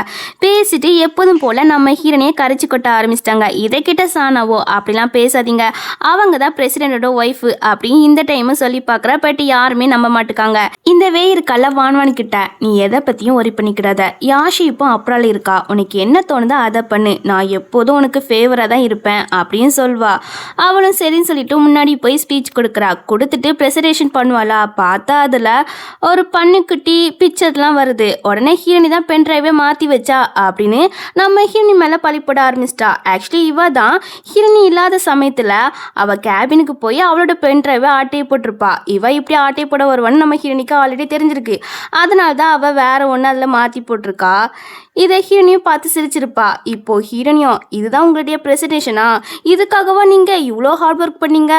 பேசிட்டு எப்போதும் போல நம்ம ஹீரோனியை கரைச்சி கொட்ட ஆரம்பிச்சிட்டாங்க. இதை கிட்ட சானாவோ அப்படிலாம் பேசாதீங்க, அவங்க தான் பிரசிடென்டோட ஒய்ஃப் அப்படின்னு இந்த டைம் சொல்லி பார்க்குற. பட் யாருமே நம்ப மாட்டுக்காங்க. இந்த வேயிருக்கல்ல வான்வான் கிட்ட, நீ எதை பத்தியும் ஒரி பண்ணிக்கிடாத, யாஷி இப்போ அப்புறால இருக்கா, உனக்கு என்ன தோணுதோ அதை பண்ணு, நான் எப்போதும் உனக்கு ஃபேவரா தான் இருப்பேன் அப்படின்னு சொல்வா. அவளும் சரின்னு சொல்லிட்டு முன்னாடி போய் ஸ்பீச் கொடுக்குறா. கொடுத்துட்டு ப்ரெசன்டேஷன் பண்ணுவாளா, பார்த்தா அதில் ஒரு பன்னிக்குட்டி பிக்சர்லாம் வருது. உடனே ஹீரோனி தான் பென் டிரைவே மாற்றி வச்சா அப்படின்னு நம்ம ஹீரோனி மேலே பழி போட ஆரம்பிச்சிட்டா. ஆக்சுவலி இவ தான் ஹீரோனி இல்லாத சமயத்தில் அவள் கேபினுக்கு போய் அவளோட பென் டிரைவை ஆட்டையை போட்டிருப்பா. இவ இப்படி ஆட்டையை போட வருவான்னு நம்ம ஹீரோனிக்கு ஆல்ரெடி தெரிஞ்சிருக்கு. அதனால தான் அவள் வேற ஒன்று அதில் மாற்றி போட்டிருக்கா. இதை ஹீரோனியும் பார்த்து சிரிச்சிருப்பா. இப்போ ஹீரோனியும், இதுதான் உங்களுடைய ப்ரெசன்டேஷனா, இதுக்காகவா நீங்க இவ்வளோ ஹார்ட் ஒர்க் பண்ணீங்க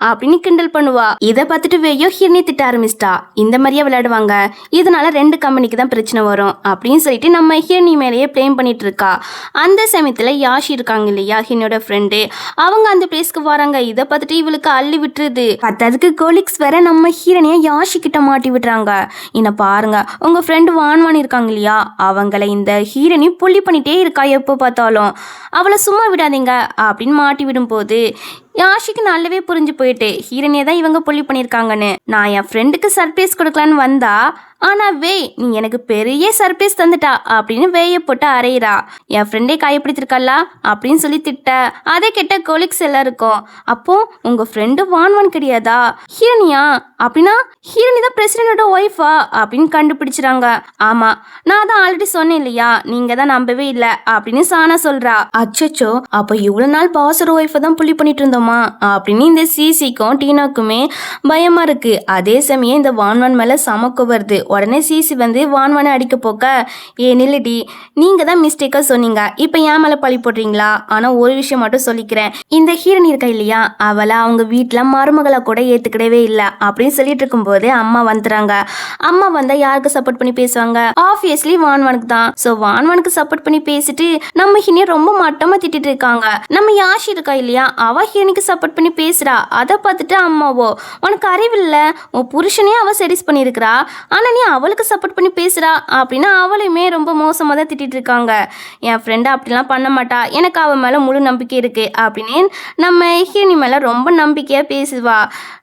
அப்படின்னு கிண்டல் பண்ணுவா. இதை பார்த்துட்டு வேயோ ஹீரோனி திட்ட ஆரம்பிச்சிட்டா. இந்த மாதிரியே விளையாடுவாங்க, இதனால ரெண்டு கம்பெனிக்கு தான் பிரச்சனை வரும் அப்படின்னு சொல்லிட்டு நம்ம ஹீரோனி மேலேயே ப்ளேம் பண்ணிட்டு இருக்கா. அந்த சமயத்தில் யாஷி இருக்காங்க இல்லையா, ஹீரோனோட ஃப்ரெண்டு, அவங்க அந்த பிளேஸ்க்கு வராங்க. இதை பார்த்துட்டு இவளுக்கு அள்ளி விட்டுருது. பத்ததுக்கு கோலிக்ஸ் வேற நம்ம ஹீரோனியை யாஷி கிட்ட மாட்டி விடுறாங்க. இன்ன பாருங்க, உங்க ஃப்ரெண்டு வான்வான் இருக்காங்க இல்லையா, அவங்கள இந்த ஹீரோனி புள்ளி பண்ணிட்டே இருக்கா, எப்போ பார்த்தாலும் அவளை சும்மா விடாதீங்க அப்படின்னு மாட்டி விடும்போது யாஷிக்கு நல்லாவே புரிஞ்சு போயிட்டு, ஹீரோனியை தான் இவங்க புள்ளி பண்ணியிருக்காங்கன்னு. நான் என் ஃப்ரெண்டுக்கு சர்ப்ரைஸ் கொடுக்கலான்னு வந்தா, ஆனா நீ எனக்கு பெரிய சர்ப்ரைஸ் தந்துட்டா அப்படின்னு வேய போட்டு அரையிறா. என் ஃப்ரெண்டே காயப்படுத்திருக்கா அப்படின்னு சொல்லி திட்ட. அதை கெட்ட கோலிக்ஸ் எல்லாம் இருக்கும். அப்போ உங்க ஃப்ரெண்டு வான்வான் கிடையாதா, ஹீரோனியா, அப்படின்னா ஹீரோனி தான் பிரசிடென்டோட ஒய்ஃபா அப்படின்னு கண்டுபிடிச்சிறாங்க. ஆமா, நான் தான் ஆல்ரெடி சொன்னேன் இல்லையா, நீங்க தான் நம்பவே இல்லை அப்படின்னு சானா சொல்றா. அச்சோ, அப்போ இவ்வளவு நாள் பாஸோட ஒய்ஃபை தான் புள்ளி பண்ணிட்டு இருந்தோம் அப்படின்னு இந்த சிசிக்கும் டீனாக்குமே பயமா இருக்கு. அதே சமயம் இந்த வான்வான் மேல சமக்கு வருது. உடனே சிசி வந்து வான்வானை அடிக்க போக்க, நில்லடி, நீங்க தான் மிஸ்டேக்கா சொன்னீங்க, இப்ப ஏன் மேல பழி போடுறீங்களா, ஆனா ஒரு விஷயம் மட்டும் சொல்லிக்கிறேன், இந்த ஹீரோனி இருக்கா இல்லையா, அவளை அவங்க வீட்டுல மருமகளை கூட ஏத்துக்கிடவே இல்லை அப்படின்னு சொல்லிட்டு இருக்கும் போது அம்மா வந்துறாங்க. அம்மா வந்தா யாருக்கு சப்போர்ட் பண்ணி பேசுவாங்க, ஆப்வியஸ்லி வான்வானுக்கு தான். சோ வான்வானுக்கு சப்போர்ட் பண்ணி பேசிட்டு நம்ம ஹீரோனியை ரொம்ப மட்டமா திட்டிட்டு இருக்காங்க. நம்ம யாஷி இருக்கா இல்லையா, அவ ஹீரோனிக்கு சப்போர்ட் பண்ணி பேசுறா. அதை பார்த்துட்டு அம்மாவோ, உனக்கு அறிவில்ல, உன் புருஷனே அவ செடிஸ் பண்ணியிருக்கிறா, ஆனா நீ அவளுக்கு சப்போர்ட் பண்ணி பேசுறா அப்படின்னு அவளையுமே ரொம்ப மோசமாக தான் திட்டிட்டு இருக்காங்க. என் ஃப்ரெண்டு அப்படிலாம் பண்ண மாட்டா, எனக்கு அவ மேல முழு நம்பிக்கை இருக்கு அப்படின்னு நம்ம ஹீரோனி மேல ரொம்ப நம்பிக்கையா பேசுவா.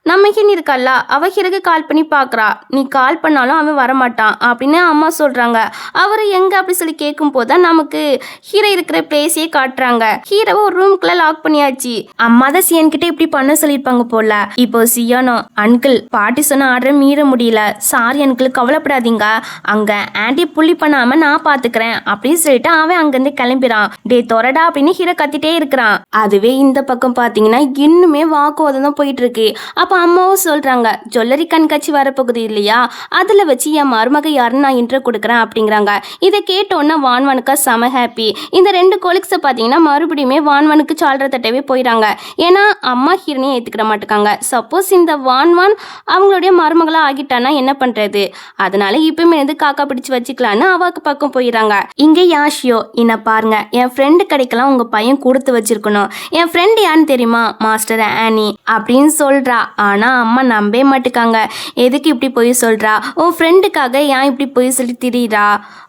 நம்ம ஹீரோனி இருக்கல்ல, அவ ஹீரோக்கு கால் பண்ணி பார்க்குறா. நீ கால் பண்ணாலும் அவன் வரமாட்டான் அப்படின்னு அம்மா சொல்றாங்க. அவர் எங்க அப்படி சொல்லி கேட்கும் போதுதான் நமக்கு ஹீரோ இருக்கிற பிளேஸையே காட்டுறாங்க. ஹீரோவை ஒரு ரூம்குள்ள லாக் பண்ணியாச்சு. அம்மா தான் சியன் கிட்ட இப்படி பண்ண சொல்லியிருப்பாங்க போல. இப்போ சியானோ, அங்கிள் பாட்டி சொன்ன ஆர்டரை மீற முடியல, சாரி அங்கிள், கவலைப்படாதீங்க, அங்க ஆன்டி புள்ளி பண்ணாம நான் பாத்துக்கிறேன் அப்படின்னு சொல்லிட்டு அவன் அங்கிருந்து கிளம்பிறான். டே தொரடா அப்படின்னு ஹீரோ கத்திட்டே இருக்கிறான். அதுவே இந்த பக்கம் பாத்தீங்கன்னா இன்னுமே வாக்குவாதம் தான் போயிட்டு இருக்கு. அப்ப அம்மாவும் சொல்றாங்க, ஜுவல்லரி கண்காட்சி வரப்போகுது இல்லையா, அதுல வச்சு என் மருமக யாருன்னு நான் இன்ட்ரோ கொடுக்குறேன் அப்படிங்கிறாங்க. இதை கேட்டோன்னா வான்வானுக்கா செம ஹாப்பி. இந்த ரெண்டு கோலிக்ஸை பாத்தீங்கன்னா மறுபடியுமே வான்வானுக்கு சால்ற தட்டவே போயிடாங்க. ஏன்னா அம்மா ஹீரோனியை ஏத்துக்கிட மாட்டாங்க. சப்போஸ் இந்த வான்வான் அவங்களுடைய மருமகளா ஆகிட்டானா என்ன பண்றது, அதனால இப்பயுமே வந்து காக்கா பிடிச்சு வச்சுக்கலான்னு அவக்கு பக்கம் போயிடறாங்க. இங்க யாஷியோ, என்ன பாருங்க, என் ஃப்ரெண்டு கிடைக்கலாம் உங்க பையன் கொடுத்து வச்சிருக்கணும், என் ஃப்ரெண்டு யான்னு தெரியுமா, மாஸ்டர் ஆனி அப்படின்னு சொல்றா. ஆனா அம்மா நம்பவே மாட்டுக்காங்க. எதுக்கு இப்படி போய் சொல்றா, உன் ஃப்ரெண்டுக்காக ஏன் இப்படி போய் சொல்லி திரியிறா,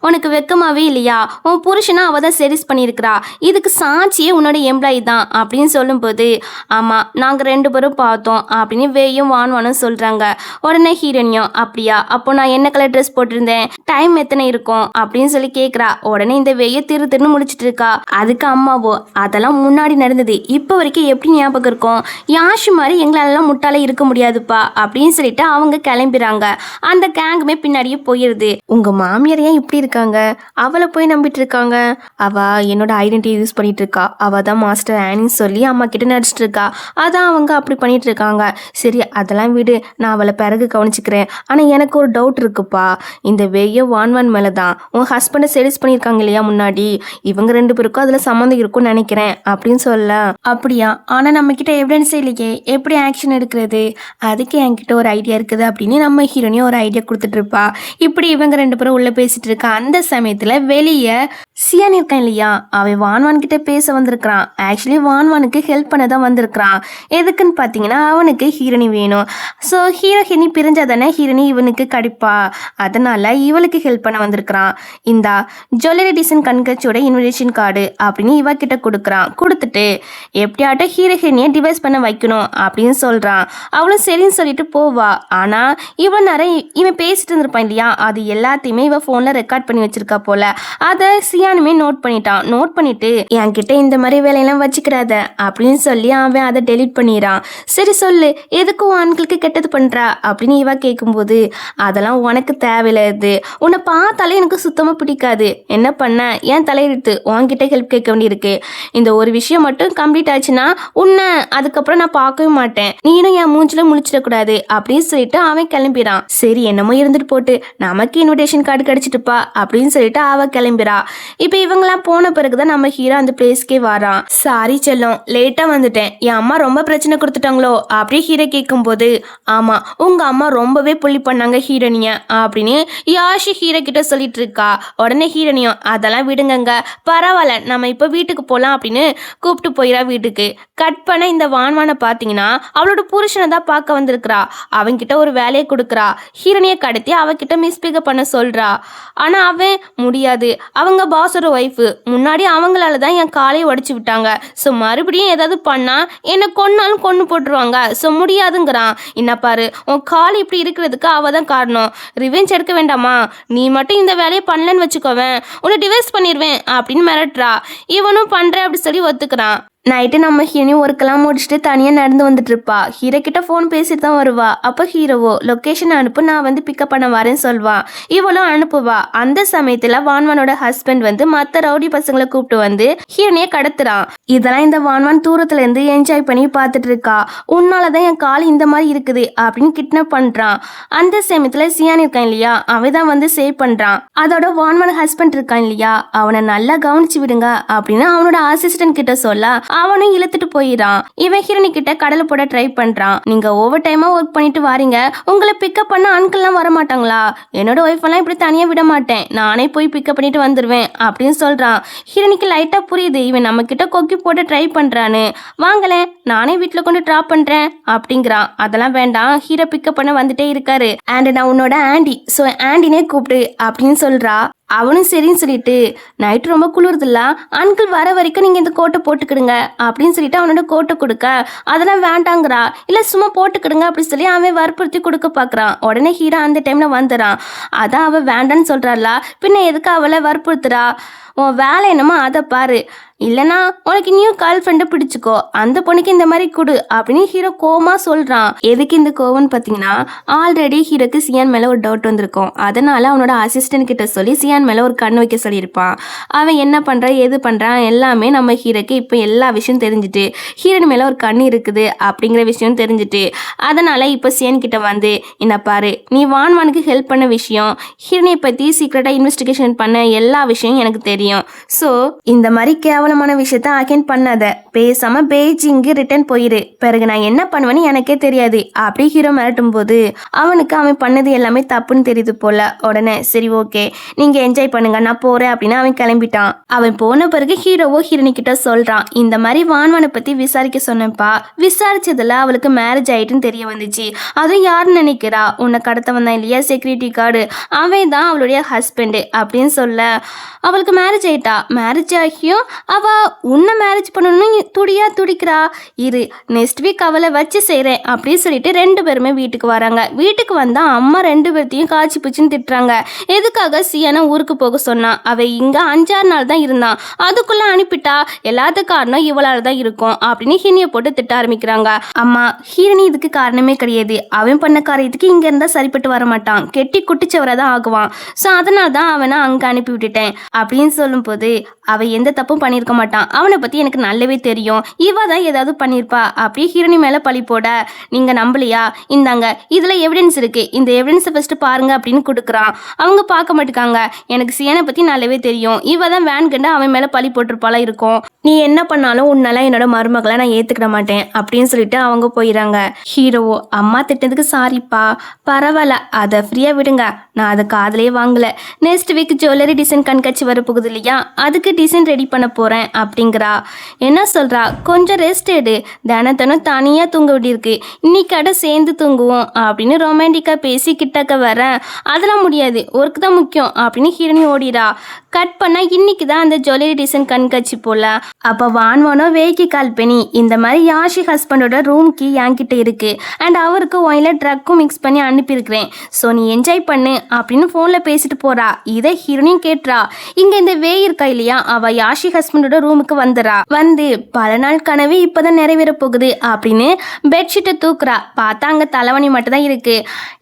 உனக்கு வெக்கமாவே இல்லையா, உன் புருஷனா அவ தான் செரிஸ் பண்ணியிருக்கிறா, இதுக்கு சாட்சியே உன்னோட எம்ப்ளாயி தான் அப்படின்னு சொல்லும்போது, ஆமா நாங்க ரெண்டு பேரும் பார்த்தோம் அப்படின்னு வேயும் வான்வானும் சொல்றாங்க. உடனே ஹீரோனியும், அப்படியா, அப்போ நான் நான் என்ன கலர் ட்ரெஸ் போட்டிருந்தேன், டைம் எத்தனை இருக்கும் அப்படின்னு சொல்லி கேக்குறா. உடனே இந்த வெய்ய திருன்னு முடிச்சிட்டு இருக்கா. அதுக்கு அம்மாவோ, அதெல்லாம் முன்னாடி நடந்தது, இப்ப வரைக்கும் எப்படி ஞாபகம் இருக்கும், யாஷு மாதிரி எங்களாலலாம் முட்டாளே இருக்க முடியாதுப்பா அப்படின்னு சொல்லிட்டு அவங்க கிளம்பிறாங்க. அந்த கேங்குமே பின்னாடியே போயிருது. உங்க மாமியார் ஏன் இப்படி இருக்காங்க, அவளை போய் நம்பிட்டு இருக்காங்க, அவ என்னோட ஐடென்டிட்டி யூஸ் பண்ணிட்டு இருக்கா, அவ தான் மாஸ்டர் ஆனின்னு சொல்லி அம்மா கிட்ட நடிச்சிட்டு இருக்கா, அதான் அவங்க அப்படி பண்ணிட்டு இருக்காங்க. சரி அதெல்லாம் விடு, நான் அவளை பிறகு கவனிச்சுக்கிறேன். ஆனா எனக்கு ஒரு டவுட் இருக்குப்பா, இந்த வெய்ய வான்வான் மேலதான் உன் ஹஸ்பண்டை செடியூஸ் பண்ணியிருக்காங்க இல்லையா முன்னாடி, இவங்க 2 பேருக்கும் அதுல சம்மந்தம் இருக்கும்னு நினைக்கிறேன் அப்படின்னு சொல்ல. அப்படியா, ஆனா நம்ம கிட்ட எவிடன்ஸே இல்லையே, எப்படி ஆக்ஷன் எடுக்கிறது, அதுக்கு என்கிட்ட ஒரு ஐடியா இருக்குது அப்படின்னு நம்ம ஹீரோனியும் ஒரு ஐடியா கொடுத்துட்டு இருப்பா. இப்படி இவங்க 2 பேரும் உள்ள பேசிட்டு இருக்கா. அந்த சமயத்துல வெளியே சியான் இருக்கான் இல்லையா, அவன் வான்வான் கிட்ட பேச வந்திருக்கிறான். ஆக்சுவலி வான்வானுக்கு ஹெல்ப் பண்ண தான் வந்திருக்கிறான். எதுக்குன்னு பார்த்தீங்கன்னா அவனுக்கு ஹீரோனி வேணும். ஸோ ஹீரோயினி பிரிஞ்சாதானே ஹீரோனி இவனுக்கு கிடைப்பா, அதனால இவளுக்கு ஹெல்ப் பண்ண வந்திருக்கிறான். இந்தா ஜுவல்லரி டிசைன் கண்காட்சியோட இன்விடேஷன் கார்டு அப்படின்னு இவ கிட்ட கொடுக்குறான். கொடுத்துட்டு எப்படியாட்டும் ஹீரோயினியை டிவைஸ் பண்ண வைக்கணும் அப்படின்னு சொல்றான். அவளும் சரின்னு சொல்லிட்டு போவா. ஆனா இவன் நிறைய இவன் பேசிட்டு இருந்திருப்பான் இல்லையா, அது எல்லாத்தையுமே இவ போன்ல ரெக்கார்ட் பண்ணி வச்சிருக்கா போல. அதை சியானுமே நோட் பண்ணிட்டான். நோட் பண்ணிட்டு என்கிட்ட இந்த மாதிரி வேலையெல்லாம் வச்சுக்கிறாத அப்படின்னு சொல்லி அவன் அதை டெலீட் பண்ணிடுறான். சரி சொல்லு, எதுக்கும் ஆண்களுக்கு கெட்டது பண்றா அப்படின்னு இவ கேட்கும்போது, அதெல்லாம் உனக்கு தேவையில்லை, உன்னை பார்த்தாலே எனக்கு சுத்தமா பிடிக்காது, என்ன பண்ண ஏன் தலையெடுத்து உன்கிட்ட ஹெல்ப் கேட்க வேண்டியிருக்கு, இந்த ஒரு விஷயம் மட்டும் கம்ப்ளீட் ஆச்சுன்னா உன்னை அதுக்கப்புறம் நான் பார்க்கவே மாட்டேன், நீனும் என் மூஞ்சில முழிச்சிடக்கூடாது அப்படின்னு சொல்லிட்டு அவன் கிளம்பிடான். சரி என்னமோ இருந்துட்டு போட்டு, நமக்கு இன்விடேஷன் கார்டு கிடைச்சிட்டுப்பா அப்படின்னு சொல்லிட்டு அவ கிளம்பிடா. இப்ப இவங்கெல்லாம் போன பிறகுதான் நம்ம ஹீரோ அந்த பிளேஸ்க்கே வரான். சாரி செல்லம், லேட்டா வந்துட்டேன், என் அம்மா ரொம்ப பிரச்சனை கொடுத்துட்டாங்களோ அப்படி ஹீரோ கேட்கும் போது, ஆமா உங்க அம்மா ரொம்பவே புள்ளி பண்ணாங்க ஹீரோனிய அப்படின்னு யாஷி ஹீரோ கிட்ட சொல்லிட்டு இருக்கா. உடனே ஹீரோனியும் அதெல்லாம் விடுங்கங்க, பரவாயில்ல நம்ம இப்ப வீட்டுக்கு போலாம் அப்படின்னு கூப்பிட்டு போயிடா வீட்டுக்கு. கட் பண்ண இந்த வான்வானை பாத்தீங்கன்னா அவளோட புருஷனை தான் பார்க்க வந்திருக்கிறா. அவன்கிட்ட ஒரு வேலையை கொடுக்குறா. ஹீரோனிய கடத்தி அவகிட்ட மிஸ்பிகப் பண்ண சொல்றா. ஆனா அவன் முடியாது, அவங்க பாஸோட ஒய்ஃபு, முன்னாடி அவங்களால தான் என் காலையை உடைச்சு விட்டாங்க, ஸோ மறுபடியும் ஏதாவது பண்ணா என்னை கொன்னாலும் கொன்று போட்டுருவாங்க, ஸோ முடியாதுங்கிறான். என்ன பாரு, உன் கால் இப்படி இருக்கிறதுக்கு அவ தான் காரணம், ரிவெஞ்ச் எடுக்க வேண்டாமா, நீ மட்டும் இந்த வேலையை பண்ணலன்னு வச்சுக்கோவேன், உன்னை டிவைஸ் பண்ணிடுவேன் அப்படின்னு மிரட்டுறா. இவனும் பண்றேன் அப்படி சொல்லி ஒத்துக்கிறான். நைட்டு நம்ம ஹீரோனி ஒர்க்கெல்லாம் முடிச்சுட்டு தனியாக நடந்து வந்துட்டு இருப்பா. ஹீரோ கிட்ட ஃபோன் பேசிட்டு தான் வருவா. அப்போ ஹீரோவோ லொக்கேஷன் அனுப்பு, நான் வந்து பிக்கப் பண்ண வரேன்னு சொல்வா. இவளும் அனுப்புவா. அந்த சமயத்தில் வான்வானோட ஹஸ்பண்ட் வந்து மற்ற ரவுடி பசங்களை கூப்பிட்டு வந்து ஹீரோனியை கடத்துறான். இதெல்லாம் இந்த வான்வான் தூரத்துல இருந்து என்ஜாய் பண்ணி பார்த்துட்டு இருக்கா. உன்னாலதான் என் கால் இந்த மாதிரி இருக்குது அப்படின்னு கிட்னாப் பண்றான். அந்த சமயத்துல சியான் இருக்கான் இல்லையா, அவன் தான் வந்து சேவ் பண்றான். அதோட வான்வான் ஹஸ்பண்ட் இருக்கான் இல்லையா, அவனை நல்லா கவனிச்சு விடுங்க அப்படின்னு அவனோட அசிஸ்டன்ட் கிட்ட சொல்ல அவனும் இழுத்துட்டு போயிடான். இவன் ஹீரோனி கிட்ட கடலை போட ட்ரை பண்றான். நீங்க ஓவர் டைமா ஒர்க் பண்ணிட்டு வாரீங்க, உங்களை பிக்கப் பண்ண ஆண்கள்லாம் வர மாட்டாங்களா, என்னோட ஒய்ஃப் எல்லாம் இப்படி தனியா விட மாட்டேன், நானே போய் பிக்கப் பண்ணிட்டு வந்துருவேன் அப்படின்னு சொல்றான். ஹீரோனிக்கு லைட்டா புரியுது இவன் நம்ம கிட்ட கொக்கி போட்டு ட்ரை பண்றான்னு. வாங்கலேன் நானே வீட்டுல கொண்டு டிராப் பண்றேன் அப்படிங்கிறான். அதெல்லாம் வேண்டாம், ஹீரோ பிக்கப் பண்ண வந்துட்டே இருக்காரு. அண்ட் நான் உன்னோட ஆண்டி, ஸோ ஆண்டினே கூப்பிடு அப்படின்னு சொல்றா. அவனும் சரின்னு சொல்லிட்டு, நைட்டு ரொம்ப குளிர்தில்ல, அங்கிள் வர வரைக்கும் நீங்க இந்த கோட்டை போட்டுக்கிடுங்க அப்படின்னு சொல்லிட்டு அவனோட கோட்டை கொடுக்க, அதெல்லாம் வேண்டாங்கிறா. இல்ல சும்மா போட்டுக்கிடுங்க அப்படின்னு சொல்லி அவன் வற்புறுத்தி கொடுக்க பாக்குறான். உடனே ஹீரோ அந்த டைம்ல வந்துறான். அதான் அவ வேண்டான்னு சொல்றாள்ல, பின்ன எதுக்கு அவளை வற்புறுத்துறா, உன் வேலை என்னமோ அதை பாரு, இல்லைனா உனக்கு நியூ கேர்ள் ஃப்ரெண்டை பிடிச்சிக்கோ, அந்த பொண்ணுக்கு இந்த மாதிரி கொடு அப்படின்னு ஹீரோ கோவமா சொல்றான். எதுக்கு இந்த கோவம்னு பார்த்தீங்கன்னா, ஆல்ரெடி ஹீரோக்கு சியான் மேல ஒரு டவுட் வந்திருக்கும். அதனால அவனோட அசிஸ்டன்ட் கிட்ட சொல்லி சியான் மேல ஒரு கண் வைக்க சொல்லியிருப்பான். அவன் என்ன பண்றான் எது பண்றான் எல்லாமே நம்ம ஹீரோக்கு இப்போ எல்லா விஷயம் தெரிஞ்சுட்டு, ஹீரோன் மேல ஒரு கண் இருக்குது அப்படிங்கிற விஷயம் தெரிஞ்சுட்டு, அதனால இப்போ சியான் கிட்ட வந்து, என்ன பாரு, நீ வான்வானுக்கு ஹெல்ப் பண்ண விஷயம், ஹீரோனை பத்தி சீக்கிரட்டா இன்வெஸ்டிகேஷன் பண்ண எல்லா விஷயம் எனக்கு தெரியும், ஸோ இந்த மாதிரி கேவலமான விஷயத்த அகெயின் பண்ணாத, பேசாம பெய்ஜிங்கு ரிட்டர்ன் போயிரு, பிறகு நான் என்ன பண்ணுவேன்னு எனக்கே தெரியாது அப்படி ஹீரோ மிரட்டும் போது அவனுக்கு அவன் பண்ணது எல்லாமே தப்புன்னு தெரியுது போல. உடனே சரி ஓகே நீங்க என்ஜாய் பண்ணுங்க நான் போறேன் அப்படின்னு அவன் கிளம்பிட்டான். அவன் போன பிறகு ஹீரோவோ ஹீரோனி கிட்ட சொல்றான், இந்த மாதிரி வான்வானை பத்தி விசாரிக்க சொன்னப்பா, விசாரிச்சதுல அவளுக்கு மேரேஜ் ஆயிட்டுன்னு தெரிய வந்துச்சு, அதுவும் யாருன்னு நினைக்கிறா, உன்னை கடத்த வந்தான் இல்லையா செக்யூரிட்டி கார்டு, அவன் தான் அவளுடைய ஹஸ்பண்ட் அப்படின்னு சொல்ல, அவளுக்கு மேரேஜ் மேரேஜ் ஆயிட்டா. மேரேஜ் ஆகியும் அவ உன்னை மேரேஜ் பண்ணணும்னு துடிக்கிறா. இரு நெக்ஸ்ட் வீக் அவளை வச்சு செய்கிறேன் அப்படின்னு சொல்லிட்டு 2 பேருமே வீட்டுக்கு வராங்க. வீட்டுக்கு வந்தால் அம்மா 2 பேர்த்தையும் காய்ச்சி பிச்சுன்னு திட்டுறாங்க. எதுக்காக சியானா ஊருக்கு போக சொன்னான்? அவ இங்கே 5-6 நாள் தான் இருந்தான், அதுக்குள்ளே அனுப்பிட்டா. எல்லாத்துக்கும் காரணம் இவளால் தான் இருக்கும் அப்படின்னு ஹீனியை போட்டு திட்ட ஆரம்பிக்கிறாங்க. அம்மா, ஹீரணி இதுக்கு காரணமே கிடையாது. அவன் பண்ண காரியத்துக்கு இங்கே இருந்தால் சரிப்பட்டு வர மாட்டான், கெட்டி குட்டிச்சவரை தான் ஆகுவான். ஸோ அதனால தான் அவனை அங்கே அனுப்பி விட்டுட்டேன் அப்படின்னு சொல்லும்போது, அவன் எந்த தப்பும் பண்ணியிருக்க மாட்டான், அவனை பற்றி எனக்கு நல்லாவே தெரியும், இவ தான் ஏதாவது பண்ணியிருப்பா அப்படியே ஹீரோனி மேலே பழி போட, நீங்கள் நம்பலையா? இந்தாங்க இதில் எவிடன்ஸ் இருக்குது, இந்த எவிடன்ஸை ஃபஸ்ட்டு பாருங்க அப்படின்னு கொடுக்குறான். அவங்க பார்க்க மாட்டேங்காங்க. எனக்கு சியானை பற்றி நல்லாவே தெரியும், இவ தான் வேன் கண்டு அவன் மேலே பழி போட்டிருப்பாளா இருக்கும். நீ என்ன பண்ணாலும் உன்னால என்னோட மருமகளை நான் ஏற்றுக்கிட மாட்டேன் அப்படின்னு சொல்லிட்டு அவங்க போயிடறாங்க. ஹீரோவோ, அம்மா திட்டத்துக்கு சாரிப்பா, பரவாயில்ல, அதை ஃப்ரீயாக விடுங்க, நான் அதை காதலே வாங்கலை. நெக்ஸ்ட் வீக் ஜுவல்லரி டிசைன் கண்காட்சி வரப்போகுது இல்லையா, அதுக்கு டிசைன் ரெடி பண்ண போகிறேன் அப்படிங்கிறா. என்ன சொல்கிறா? கொஞ்சம் ரெஸ்ட் எடு, தினம் தனியாக தூங்க வேண்டியிருக்கு, இன்னைக்காட சேர்ந்து தூங்குவோம் அப்படின்னு ரொமான்டிக்காக பேசி கிட்டக்க வரேன். அதெல்லாம் முடியாது, ஒர்க் தான் முக்கியம் அப்படின்னு ஹீரோனி ஓடிடா. கட் பண்ணால் இன்னைக்கு தான் அந்த ஜுவல்லரி டிசைன் கண்காட்சி போல. அப்போ வான்வானோ வேக்கி கால் பண்ணி, இந்த மாதிரி யாஷி ஹஸ்பண்டோட ரூம் கீ என்கிட்ட இருக்கு அண்ட் அவருக்கு ஒயில ட்ரக்கும் மிக்ஸ் பண்ணி அனுப்பியிருக்கிறேன், ஸோ நீ என்ஜாய் பண்ணு அப்படின்னு ஃபோனில் பேசிட்டு போறா. இதை ஹீரோனியும் கேட்டுறா. இங்கே இந்த வே இருக்கா இல்லையா, அவள் யாஷி ஹஸ்பண்டோட ரூமுக்கு வந்துடுறா. வந்து பல நாள் கனவு இப்போதான் நிறைவேற போகுது அப்படின்னு பெட்ஷீட்டை தூக்குறா. பார்த்தா அங்கே தலைவணி மட்டும் தான் இருக்கு.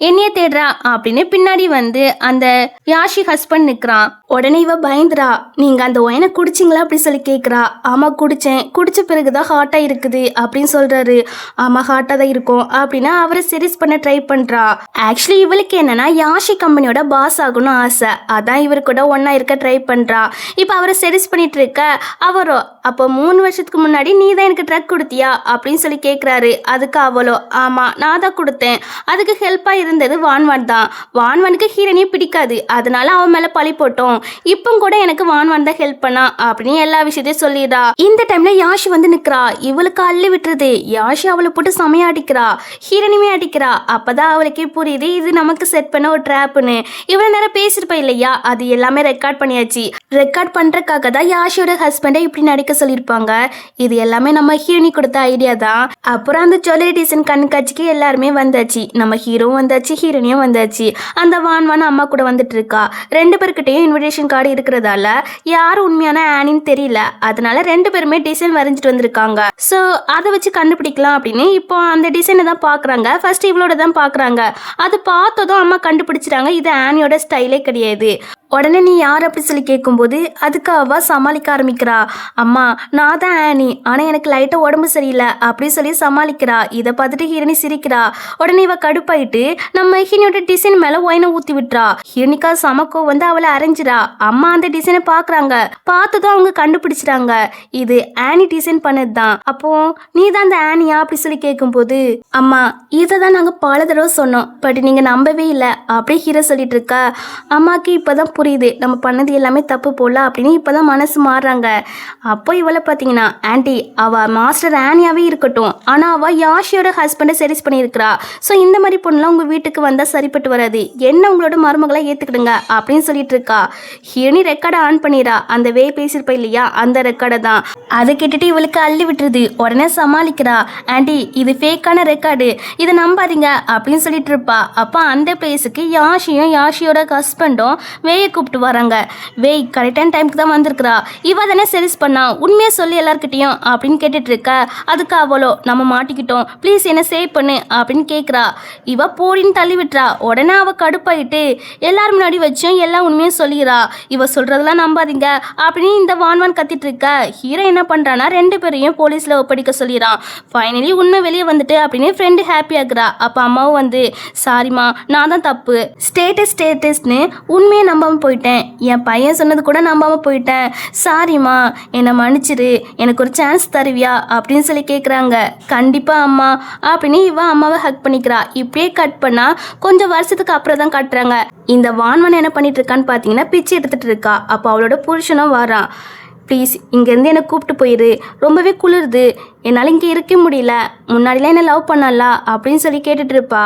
என்னைய தேடுறா அப்படின்னு பின்னாடி வந்து அந்த யாஷி ஹஸ்பண்ட் நிற்கிறான். உடனே இவ பயந்துரா. நீங்கள் அந்த ஒயனை குடிச்சிங்களா அப்படி சொல்லி கேட்குறா. ஆமாம் குடித்தேன், குடித்த பிறகு தான் ஹாட்டாக இருக்குது அப்படின்னு சொல்கிறாரு. ஆமாம் ஹாட்டாக தான் இருக்கும் அப்படின்னா அவரை சீரியஸ் பண்ண ட்ரை பண்ணுறா. ஆக்சுவலி இவளுக்கு என்னன்னா யாஷி கம்பெனியோட பாஸ் ஆகணும் ஆசை, அதான் இவரு கூட ஒன்றா இருக்க ட்ரை பண்ணுறா. இப்போ அவரை சீரியஸ் பண்ணிட்டு இருக்க அவரோ, அப்போ 3 வருஷத்துக்கு முன்னாடி நீ தான் எனக்கு ட்ரக் கொடுத்தியா அப்படின்னு சொல்லி கேட்குறாரு. அதுக்கு அவளோ, ஆமாம் நான் தான் கொடுத்தேன், அதுக்கு ஹெல்ப்பாக இருந்தது வான்வான் தான். வான்வானுக்கு ஹீரோனியை பிடிக்காது, அதனால அவன் மேலே பழி போட்டோம். இப்போ கூட எனக்கு வான்வான் தான் ஹெல்ப் பண்ணா அப்படின்னு எல்லா விஷயத்தையும் சொல்லிடுறா. இந்த டைம்ல யாஷி வந்து நிற்கிறா. இவளுக்கு அள்ளி விட்டுருது. யாஷி அவளை போட்டு செமையா அடிக்கிறா, ஹீரோனியுமே அடிக்கிறா. அப்பதான் அவளுக்கே புரியுது இது நமக்கு செட் பண்ண ஒரு ட்ராப்னு. இவ்வளவு நேரம் பேசிருப்பா இல்லையா, அது எல்லாமே ரெக்கார்ட் பண்ணியாச்சு. ரெக்கார்ட் பண்றதுக்காக தான் யாஷியோட ஹஸ்பண்டை இப்படி நடிக்க சொல்லியிருப்பாங்க. இது எல்லாமே நம்ம ஹீரோனி கொடுத்த ஐடியா தான். அப்புறம் அந்த ஜுவல்லரி டிசைன் கண்காட்சிக்கு எல்லாருமே வந்தாச்சு. நம்ம ஹீரோவும் வந்தாச்சு, ஹீரோனியும் வந்தாச்சு. அந்த வான் அம்மா கூட வந்துட்டு இருக்கா. 2 பேர்கிட்டையும் இன்விடேஷன் கார்டு இருக்கிறதால யார் உண்மையான ஆனின்னு தெரியல, அதனால 2 பேருமே டிசைன் வரைஞ்சிட்டு வந்திருக்காங்க. ஸோ அதை வச்சு கண்டுபிடிக்கலாம் அப்படின்னு இப்போ அந்த டிசைனை தான் பார்க்குறாங்க. ஃபர்ஸ்ட் இவளோட தான் பார்க்குறாங்க. அது பார்த்ததும் அம்மா கண்டுபிடிச்சிட்டாங்க இது ஆனியோட ஸ்டைலே கிடையாது. உடனே நீ யார் அப்படி சொல்லி கேட்கும்போது அதுக்கு அவ சமாளிக்க ஆரம்பிக்கிறா. அம்மா நான் தான் ஆனி, ஆனால் எனக்கு லைட்டாக உடம்பு சரியில்லை அப்படி சொல்லி சமாளிக்கிறா. இதை பார்த்துட்டு ஹீரோனி சிரிக்கிறா. உடனே இவ கடுப்பாயிட்டு நம்ம ஹீரோனியோட டிசைன் மேலே ஒயினை ஊற்றி விட்டுறா. ஹீரோனிக்கா சமக்கோ வந்து அவளை அரைஞ்சிடா. அம்மா அந்த டிசைனை பார்க்குறாங்க. பார்த்ததும் அவங்க கண்டுபிடிச்சிட்டாங்க இது ஆனி டிசைன் பண்ணது தான். அப்போ நீ தான் அந்த ஆனியா அப்படி சொல்லி கேட்கும்போது, அம்மா இதை தான் நாங்கள் பல தடவை சொன்னோம், பட் நீங்கள் நம்பவே இல்லை அப்படி ஹீரோ சொல்லிட்டு இருக்கா. அம்மாவுக்கு இப்போதான் புரியுது நம்ம பண்ணது எல்லாமே தப்பு போல அப்படின்னு இப்போதான் மனசு மாறுறாங்க. அப்போ இவளை பார்த்தீங்கன்னா ஆன்டி அவ மாஸ்டர் ஆனியாவே இருக்கட்டும், ஆனால் அவள் யாஷியோட ஹஸ்பண்டை சீரியஸ் பண்ணியிருக்கிறா. ஸோ இந்த மாதிரி பொண்ணுலாம் உங்கள் வீட்டுக்கு வந்தால் சரிப்பட்டு வராது, என்ன உங்களோட மருமகளை ஏற்றுக்கிடுங்க அப்படின்னு சொல்லிட்டு இருக்கா. ஹீரோனி ரெக்கார்டை ஆன் பண்ணிடுறா. அந்த வே பேசியிருப்பா இல்லையா அந்த ரெக்கார்டை தான். அதை கேட்டுட்டு இவளுக்கு அள்ளி விட்டுருது. உடனே சமாளிக்கிறா. ஆன்டி இது ஃபேக்கான ரெக்கார்டு, இதை நம்பாதீங்க அப்படின்னு சொல்லிட்டு இருப்பா. அப்போ அந்த பிளேஸுக்கு யாஷியும் யாஷியோட ஹஸ்பண்டும் வேயை கூப்பிட்டு வராங்க. வேய் கரெக்டான டைமுக்கு தான் வந்திருக்கிறா. இவ தானே சீரியஸ் பண்ணா, உண்மையாக சொல்லி எல்லார்கிட்டையும் அப்படின்னு கேட்டுட்டு இருக்க. அதுக்கு அவளோ, நம்ம மாட்டிக்கிட்டோம் ப்ளீஸ் என்ன சேவ் பண்ணு அப்படின்னு கேட்குறா. இவ போடின்னு தள்ளி விட்டுறா. உடனே அவ கடுப்பாயிட்டு எல்லாரும் முன்னாடி வச்சும் எல்லா உண்மையும் சொல்லிடுறா. இவ சொல்றதெல்லாம் நம்பாதீங்க அப்படின்னு இந்த வான்வான் கத்திட்டு இருக்க. ஹீரோ என்ன பண்றானா 2 பேரையும் போலீஸ்ல ஒப்படைக்க சொல்லிடுறான். ஃபைனலி உண்மை வெளியே வந்துட்டு அப்படின்னு ஃப்ரெண்டு ஹாப்பி ஆகுறா. அப்போ அம்மாவும் வந்து சாரிம்மா நான் தான் தப்பு, ஸ்டேட்டஸ்னு உண்மையை நம்பாம போயிட்டேன், என் பையன் சொன்னது கூட நம்பாம போயிட்டேன், சாரிம்மா என்னை மன்னிச்சிரு, எனக்கு ஒரு சான்ஸ் தருவியா அப்படின்னு சொல்லி கேட்குறாங்க. கண்டிப்பா அம்மா அப்படின்னு இவன் அம்மாவை ஹக் பண்ணிக்கிறா. இப்படியே கட் பண்ணா கொஞ்சம் வருஷத்துக்கு அப்புறம் தான் கட்டுறாங்க. இந்த வான்வன் என்ன பண்ணிட்டு இருக்கான்னு பார்த்தீங்கன்னா பிச்சை எடுத்துட்டு இருக்கா. அப்போ அவளோட புருஷனும் வரான். ப்ளீஸ் இங்கேருந்து என்னை கூப்பிட்டு போயிரு, ரொம்பவே குளிருது, என்னால் இங்கே இருக்க முடியல, முன்னாடிலாம் என்னை லவ் பண்ணல அப்படின்னு சொல்லி கேட்டுட்டு இருப்பா.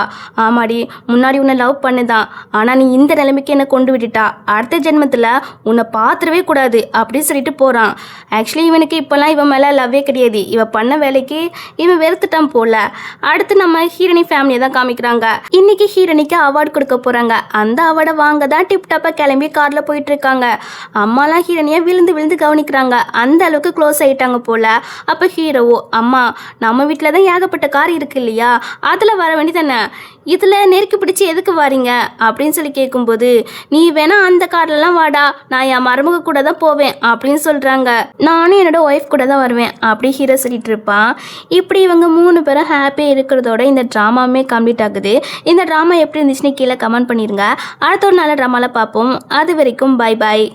ஆமாடி, முன்னாடி உன்னை லவ் பண்ணுதான், ஆனால் நீ இந்த நிலைமைக்கு என்னை கொண்டு விட்டுட்டா, அடுத்த ஜென்மத்தில் உன்னை பார்த்துடவே கூடாது அப்படின்னு சொல்லிட்டு போகிறான். ஆக்சுவலி இவனுக்கு இப்போல்லாம் இவன் மேலே லவ்வே கிடையாது, இவன் பண்ண வேலைக்கு இவன் வெறுத்துட்டான் போல. அடுத்து நம்ம ஹீரோனி ஃபேமிலியை தான் காமிக்கிறாங்க. இன்னைக்கு ஹீரோனிக்கு அவார்டு கொடுக்க போகிறாங்க. அந்த அவார்டை வாங்க தான் டிப்டாப்பாக கிளம்பி காரில் போயிட்டு இருக்காங்க. அம்மாலாம் ஹீரோனியை விழுந்து விழுந்து கவனிக்கிறாங்க, அந்த அளவுக்கு க்ளோஸ் ஆகிட்டாங்க போல. அப்போ ஹீரோவோ, அம்மா நம்ம வீட்டில் தான் ஏகப்பட்ட கார் இருக்கு இல்லையா, அதில் வர வேண்டியதானே, இதில் நெருக்கி பிடிச்சி எதுக்கு வாரீங்க அப்படின்னு சொல்லி கேட்கும்போது, நீ வேணா அந்த கார்லலாம் வாடா, நான் என் மருமக கூட தான் போவேன் அப்படின்னு சொல்கிறாங்க. நானும் என்னோட ஒய்ஃப் கூட தான் வருவேன் அப்படி ஹீரோ சொல்லிட்டு இருப்பான். இப்படி இவங்க 3 பேரும் ஹாப்பியாக இருக்கிறதோட இந்த ட்ராமாவுமே கம்ப்ளீட் ஆகுது. இந்த ட்ராமா எப்படி இருந்துச்சுன்னு கீழே கமெண்ட் பண்ணிடுங்க. அடுத்த ஒரு நல்ல ட்ராமாவில் பார்ப்போம். அது வரைக்கும் பை பாய்.